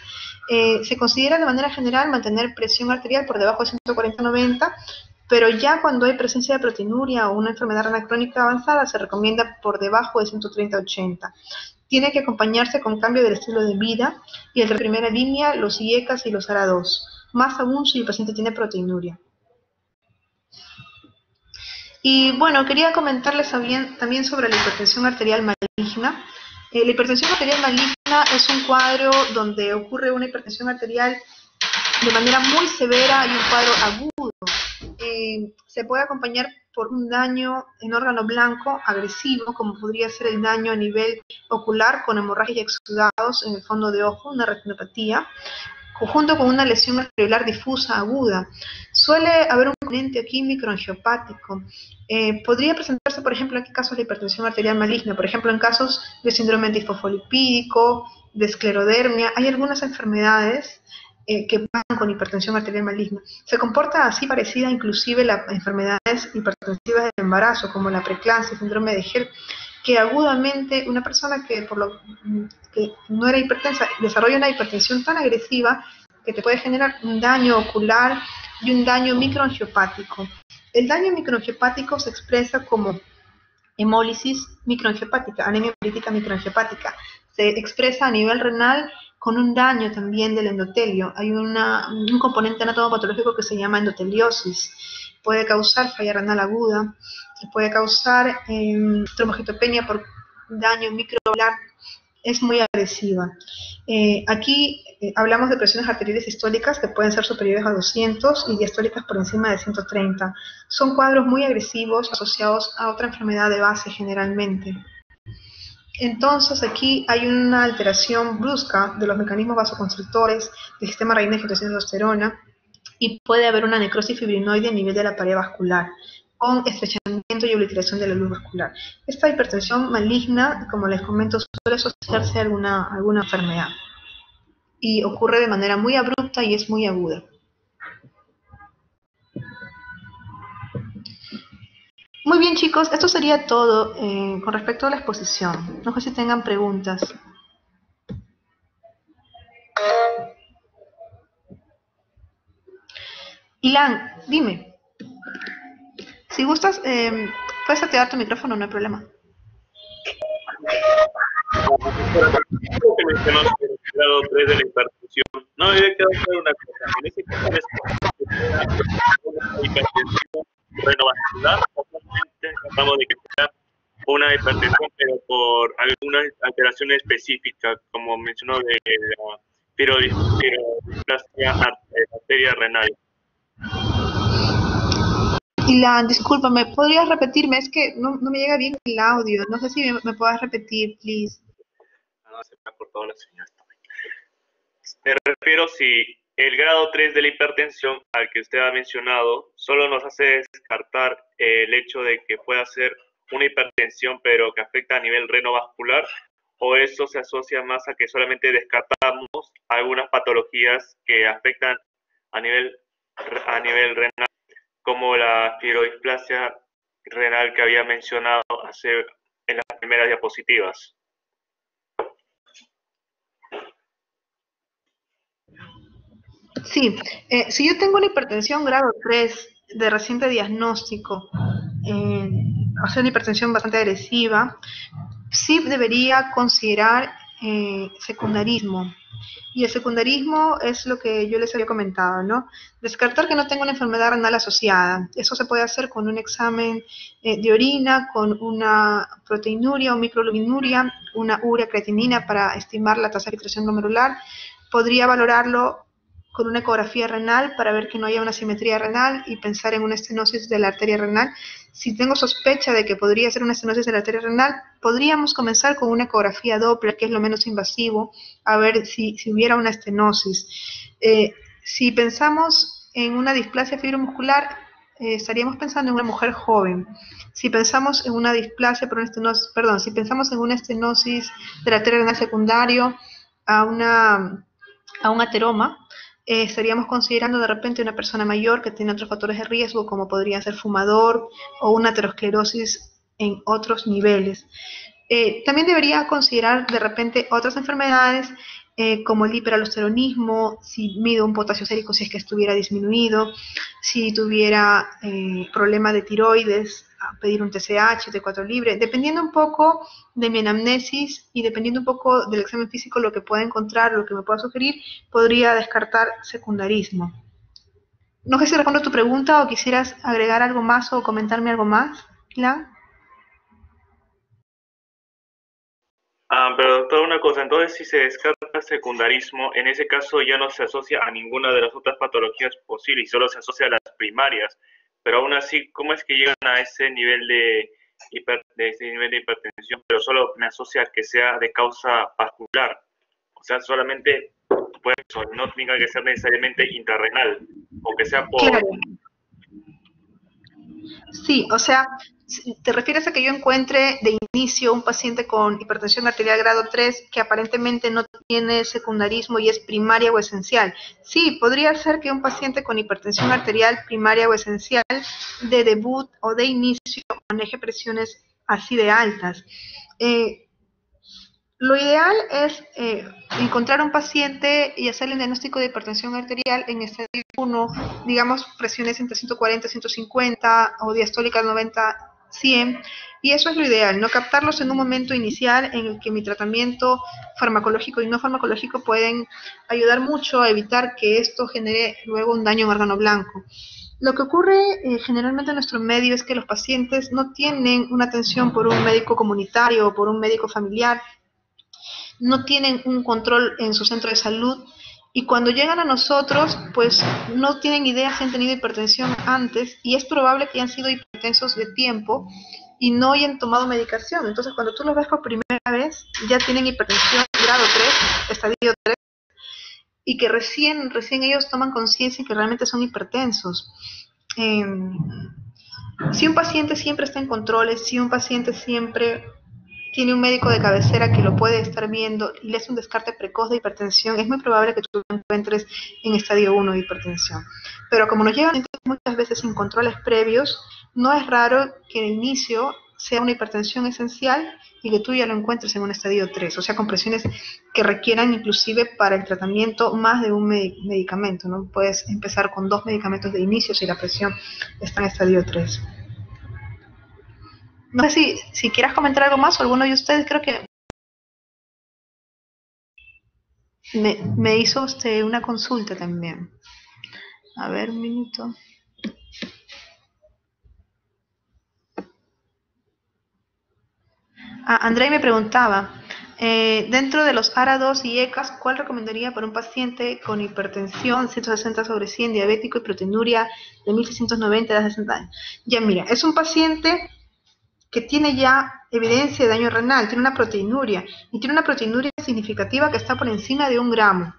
Se considera de manera general mantener presión arterial por debajo de 140/90, pero ya cuando hay presencia de proteinuria o una enfermedad renal crónica avanzada, se recomienda por debajo de 130/80. Tiene que acompañarse con cambio del estilo de vida y el de primera línea, los IECAS y los ARA2. Más aún si el paciente tiene proteinuria. Y bueno, quería comentarles también sobre la hipertensión arterial maligna. La hipertensión arterial maligna es un cuadro donde ocurre una hipertensión arterial de manera muy severa y un cuadro agudo. Se puede acompañar por un daño en órgano blanco agresivo, como podría ser el daño a nivel ocular con hemorragia y exudados en el fondo de ojo, una retinopatía, junto con una lesión arteriolar difusa aguda. Suele haber un componente aquí microangiopático. Podría presentarse, por ejemplo, en casos de hipertensión arterial maligna, por ejemplo, en casos de síndrome antifosfolipídico, de esclerodermia. Hay algunas enfermedades que van con hipertensión arterial maligna. Se comporta así parecida inclusive las enfermedades hipertensivas del embarazo, como la preeclampsia, síndrome de HELP, que agudamente una persona que no era hipertensa desarrolla una hipertensión tan agresiva que te puede generar un daño ocular y un daño microangiopático. El daño microangiopático se expresa como hemólisis microangiopática, anemia hemolítica microangiopática. Se expresa a nivel renal con un daño también del endotelio. Hay un componente anatomopatológico que se llama endoteliosis. Puede causar falla renal aguda, puede causar trombocitopenia por daño microvalvular. Es muy agresiva. Aquí hablamos de presiones arteriales sistólicas que pueden ser superiores a 200 y diastólicas por encima de 130. Son cuadros muy agresivos asociados a otra enfermedad de base generalmente. Entonces aquí hay una alteración brusca de los mecanismos vasoconstrictores del sistema renina, angiotensina y aldosterona y puede haber una necrosis fibrinoide a nivel de la pared vascular con estrechamiento y obliteración de la luz vascular. Esta hipertensión maligna, como les comento, suele asociarse a alguna enfermedad y ocurre de manera muy abrupta y es muy aguda. Muy bien, chicos, esto sería todo con respecto a la exposición. No sé si tengan preguntas. Ilan, dime. Si gustas, puedes activar tu micrófono, no hay problema. Creo que mencionaste el grado 3 de la hipertensión. No, me había quedado claro una cosa. En ese caso es una hipertensión renovascular, o solamente tratamos de que sea una hipertensión, pero por alguna alteración específica, como mencionó de la pirodisplasia arteria renal. Ilan, discúlpame, ¿podrías repetirme? Es que no me llega bien el audio. No sé si me puedas repetir, please. No, se me ha cortado la señal. Me refiero si el grado 3 de la hipertensión al que usted ha mencionado solo nos hace descartar el hecho de que pueda ser una hipertensión pero que afecta a nivel renovascular, o eso se asocia más a que solamente descartamos algunas patologías que afectan a nivel renal. como la fibrodisplasia renal que había mencionado en las primeras diapositivas. Sí, si yo tengo una hipertensión grado 3 de reciente diagnóstico, o sea, una hipertensión bastante agresiva, sí debería considerar secundarismo. Y el secundarismo es lo que yo les había comentado, ¿no? Descartar que no tengo una enfermedad renal asociada. Eso se puede hacer con un examen de orina, con una proteinuria o microalbuminuria, una urea creatinina para estimar la tasa de filtración glomerular. Podría valorarlo con una ecografía renal para ver que no haya una simetría renal y pensar en una estenosis de la arteria renal. Si tengo sospecha de que podría ser una estenosis de la arteria renal, podríamos comenzar con una ecografía Doppler, que es lo menos invasivo, a ver si hubiera una estenosis. Si pensamos en una displasia fibromuscular, estaríamos pensando en una mujer joven. Si pensamos en una displasia por una estenosis, perdón, si pensamos en una estenosis de la arteria renal secundario a un ateroma, estaríamos considerando de repente una persona mayor que tiene otros factores de riesgo, como podría ser fumador o una aterosclerosis en otros niveles. También debería considerar de repente otras enfermedades como el hiperaldosteronismo, si mido un potasio sérico si es que estuviera disminuido, si tuviera problema de tiroides, a pedir un TSH, T4 libre, dependiendo un poco de mi anamnesis y dependiendo un poco del examen físico, lo que pueda encontrar, lo que me pueda sugerir, podría descartar secundarismo. No sé si respondo a tu pregunta o quisieras agregar algo más o comentarme algo más, Lan. Pero doctor, una cosa, entonces si se descarta secundarismo, en ese caso ya no se asocia a ninguna de las otras patologías posibles y solo se asocia a las primarias. Pero aún así, ¿cómo es que llegan a ese nivel de hipertensión, pero solo me asocia a que sea de causa vascular? O sea, solamente puede eso, no tenga que ser necesariamente intrarrenal, o que sea por... Claro. Sí, o sea, te refieres a que yo encuentre de inicio un paciente con hipertensión arterial grado 3 que aparentemente no tiene secundarismo y es primaria o esencial. Sí, podría ser que un paciente con hipertensión arterial primaria o esencial de debut o de inicio maneje presiones así de altas. Lo ideal es encontrar un paciente y hacerle un diagnóstico de hipertensión arterial en estadio 1, digamos presiones entre 140, 150 o diastólicas 90, 100, y eso es lo ideal, no captarlos en un momento inicial en el que mi tratamiento farmacológico y no farmacológico pueden ayudar mucho a evitar que esto genere luego un daño en órgano blanco. Lo que ocurre generalmente en nuestro medio es que los pacientes no tienen una atención por un médico comunitario o por un médico familiar, no tienen un control en su centro de salud y cuando llegan a nosotros, pues no tienen idea si han tenido hipertensión antes y es probable que hayan sido hipertensos de tiempo y no hayan tomado medicación. Entonces, cuando tú los ves por primera vez, ya tienen hipertensión grado 3, estadio 3, y que recién ellos toman conciencia que realmente son hipertensos. Si un paciente siempre está en controles, si un paciente siempre tiene un médico de cabecera que lo puede estar viendo y le hace un descarte precoz de hipertensión, es muy probable que tú lo encuentres en estadio 1 de hipertensión. Pero como nos llegan muchas veces sin controles previos, no es raro que el inicio sea una hipertensión esencial y que tú ya lo encuentres en un estadio 3, o sea, con presiones que requieran inclusive para el tratamiento más de un medicamento, ¿no? Puedes empezar con 2 medicamentos de inicio si la presión está en estadio 3. No sé si quieras comentar algo más o alguno de ustedes, creo que me hizo una consulta también. A ver, un minuto. Andrei me preguntaba, dentro de los ARA2 y ECAS, ¿cuál recomendaría para un paciente con hipertensión 160 sobre 100, diabético y proteinuria de 1690 de 60 años? Ya mira, es un paciente que tiene ya evidencia de daño renal, tiene una proteinuria, y tiene una proteinuria significativa que está por encima de 1 gramo.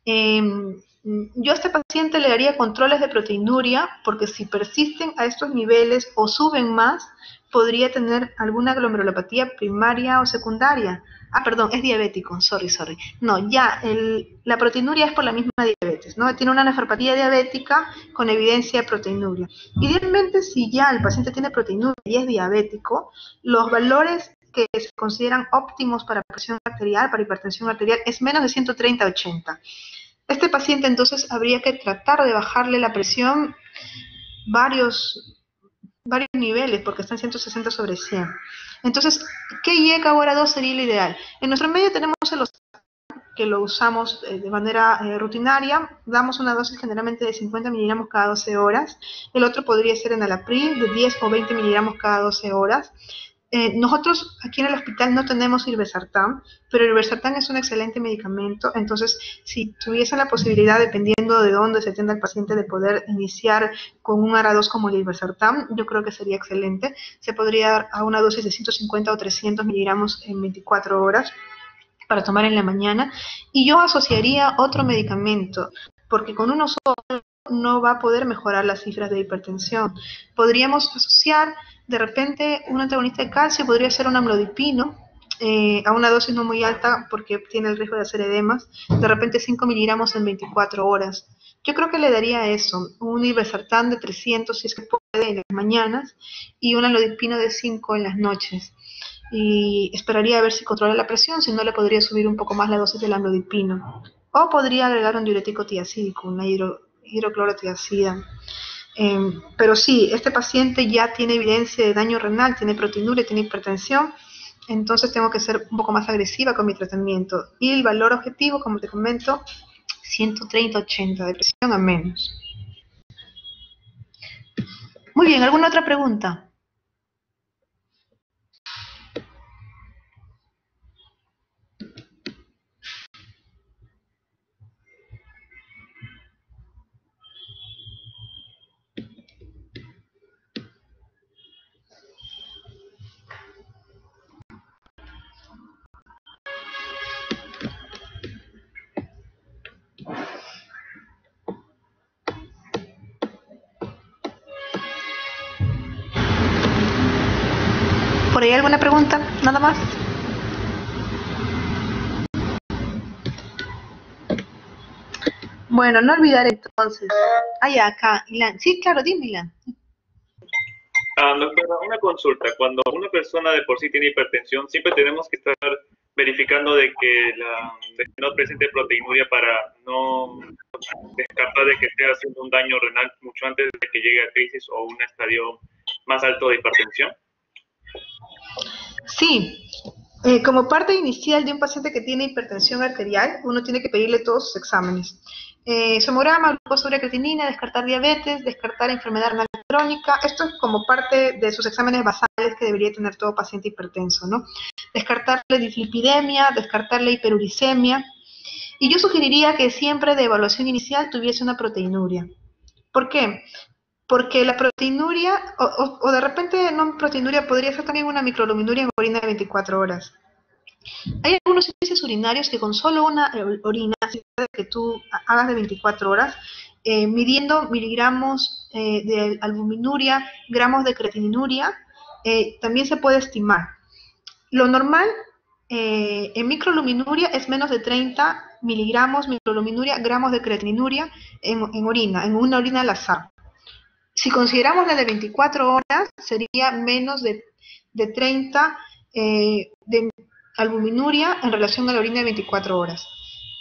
Yo a este paciente le daría controles de proteinuria, porque si persisten a estos niveles o suben más, podría tener alguna glomerulopatía primaria o secundaria. Perdón, es diabético, sorry. No, ya, la proteinuria es por la misma diabetes, ¿no? Tiene una nefropatía diabética con evidencia de proteinuria. Idealmente, si ya el paciente tiene proteinuria y es diabético, los valores que se consideran óptimos para presión arterial, para hipertensión arterial, es menos de 130/80. Este paciente entonces habría que tratar de bajarle la presión varios niveles, porque está en 160/100. Entonces, ¿qué IECA hora 2 sería el ideal? En nuestro medio tenemos el que lo usamos de manera rutinaria, damos una dosis generalmente de 50 miligramos cada 12 horas, el otro podría ser en Alapril de 10 o 20 miligramos cada 12 horas. Nosotros aquí en el hospital no tenemos irbesartán, pero el irbesartán es un excelente medicamento, entonces si tuviesen la posibilidad, dependiendo de dónde se atienda el paciente, de poder iniciar con un ARA2 como el irbesartán, yo creo que sería excelente. Se podría dar a una dosis de 150 o 300 miligramos en 24 horas para tomar en la mañana, y yo asociaría otro medicamento, porque con uno solo no va a poder mejorar las cifras de hipertensión. Podríamos asociar de repente un antagonista de calcio, podría ser un amlodipino, a una dosis no muy alta porque tiene el riesgo de hacer edemas, de repente 5 miligramos en 24 horas. Yo creo que le daría eso, un irbesartán de 300 si es que puede en las mañanas y un amlodipino de 5 en las noches. Y esperaría a ver si controla la presión, si no le podría subir un poco más la dosis del amlodipino. O podría agregar un diurético tiacídico, una hidroclorotiazida. Pero sí, este paciente ya tiene evidencia de daño renal, tiene proteinuria, tiene hipertensión, entonces tengo que ser un poco más agresiva con mi tratamiento. Y el valor objetivo, como te comento, 130/80 de presión a menos. Muy bien, ¿alguna otra pregunta? ¿Por ahí alguna pregunta? ¿Nada más? Bueno, no olvidar entonces. Acá, Ilan. Sí, claro, dime, Ilan. Doctora, una consulta. Cuando una persona de por sí tiene hipertensión, siempre tenemos que estar verificando de que no presente proteinuria para no descartar de que esté haciendo un daño renal mucho antes de que llegue a crisis o un estadio más alto de hipertensión. Sí, como parte inicial de un paciente que tiene hipertensión arterial, uno tiene que pedirle todos sus exámenes. Somograma, glucosa, urea, creatinina, descartar diabetes, descartar enfermedad renal crónica. Esto es como parte de sus exámenes basales que debería tener todo paciente hipertenso, ¿no? Descartar la dislipidemia, descartar la hiperuricemia. Y yo sugeriría que siempre de evaluación inicial tuviese una proteinuria. ¿Por qué? Porque la proteinuria, o de repente no proteinuria, podría ser también una microalbuminuria en orina de 24 horas. Hay algunos índices urinarios que con solo una orina, que tú hagas de 24 horas, midiendo miligramos de albuminuria, gramos de creatininuria, también se puede estimar. Lo normal en microalbuminuria es menos de 30 miligramos microalbuminuria, gramos de creatininuria en orina, en una orina al azar. Si consideramos la de 24 horas, sería menos de 30 de albuminuria en relación a la orina de 24 horas.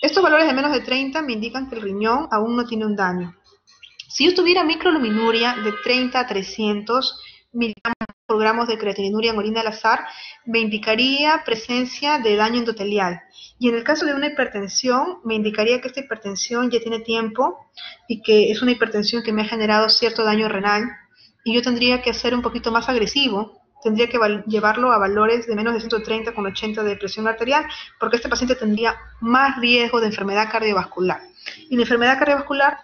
Estos valores de menos de 30 me indican que el riñón aún no tiene un daño. Si yo tuviera microalbuminuria de 30 a 300 miligramos por gramos de creatininuria en orina al azar, me indicaría presencia de daño endotelial. Y en el caso de una hipertensión, me indicaría que esta hipertensión ya tiene tiempo y que es una hipertensión que me ha generado cierto daño renal, y yo tendría que ser un poquito más agresivo, tendría que llevarlo a valores de menos de 130/80 de presión arterial, porque este paciente tendría más riesgo de enfermedad cardiovascular. Y la enfermedad cardiovascular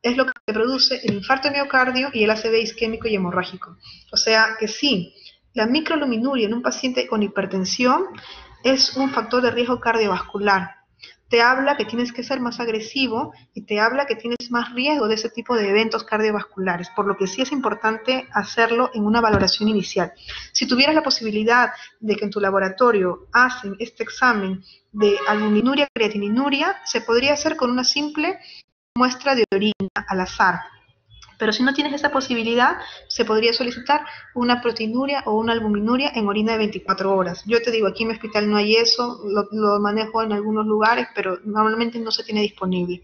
es lo que produce el infarto de miocardio y el ACV isquémico y hemorrágico. O sea que sí, la microalbuminuria en un paciente con hipertensión es un factor de riesgo cardiovascular. Te habla que tienes que ser más agresivo y te habla que tienes más riesgo de ese tipo de eventos cardiovasculares, por lo que sí es importante hacerlo en una valoración inicial. Si tuvieras la posibilidad de que en tu laboratorio hacen este examen de albuminuria, creatininuria, se podría hacer con una simple muestra de orina al azar. Pero si no tienes esa posibilidad, se podría solicitar una proteinuria o una albuminuria en orina de 24 horas. Yo te digo, aquí en mi hospital no hay eso, lo manejo en algunos lugares, pero normalmente no se tiene disponible.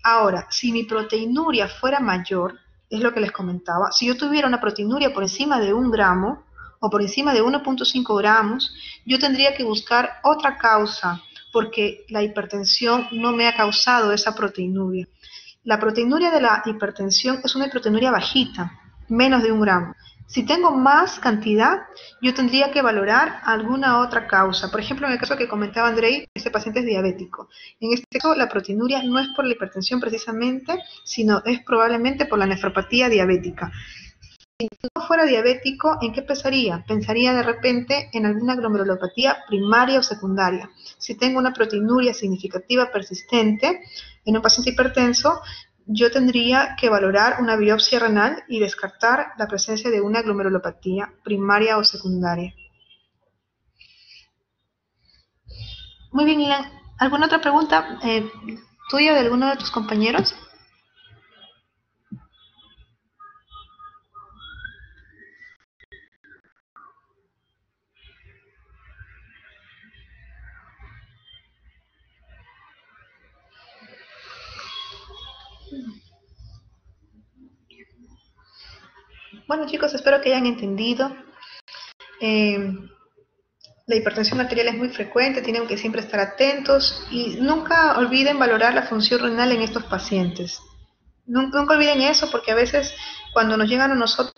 Ahora, si mi proteinuria fuera mayor, es lo que les comentaba, si yo tuviera una proteinuria por encima de 1 gramo o por encima de 1.5 gramos, yo tendría que buscar otra causa, porque la hipertensión no me ha causado esa proteinuria. La proteinuria de la hipertensión es una proteinuria bajita, menos de 1 gramo. Si tengo más cantidad, yo tendría que valorar alguna otra causa. Por ejemplo, en el caso que comentaba Andrei, este paciente es diabético. En este caso, la proteinuria no es por la hipertensión precisamente, sino es probablemente por la nefropatía diabética. Si no fuera diabético, ¿en qué pensaría? Pensaría de repente en alguna glomerulopatía primaria o secundaria. Si tengo una proteinuria significativa persistente en un paciente hipertenso, yo tendría que valorar una biopsia renal y descartar la presencia de una glomerulopatía primaria o secundaria. Muy bien, Ilan. ¿Alguna otra pregunta tuya o de alguno de tus compañeros? Bueno, chicos, espero que hayan entendido. La hipertensión arterial es muy frecuente, tienen que siempre estar atentos y nunca olviden valorar la función renal en estos pacientes. Nunca olviden eso, porque a veces cuando nos llegan a nosotros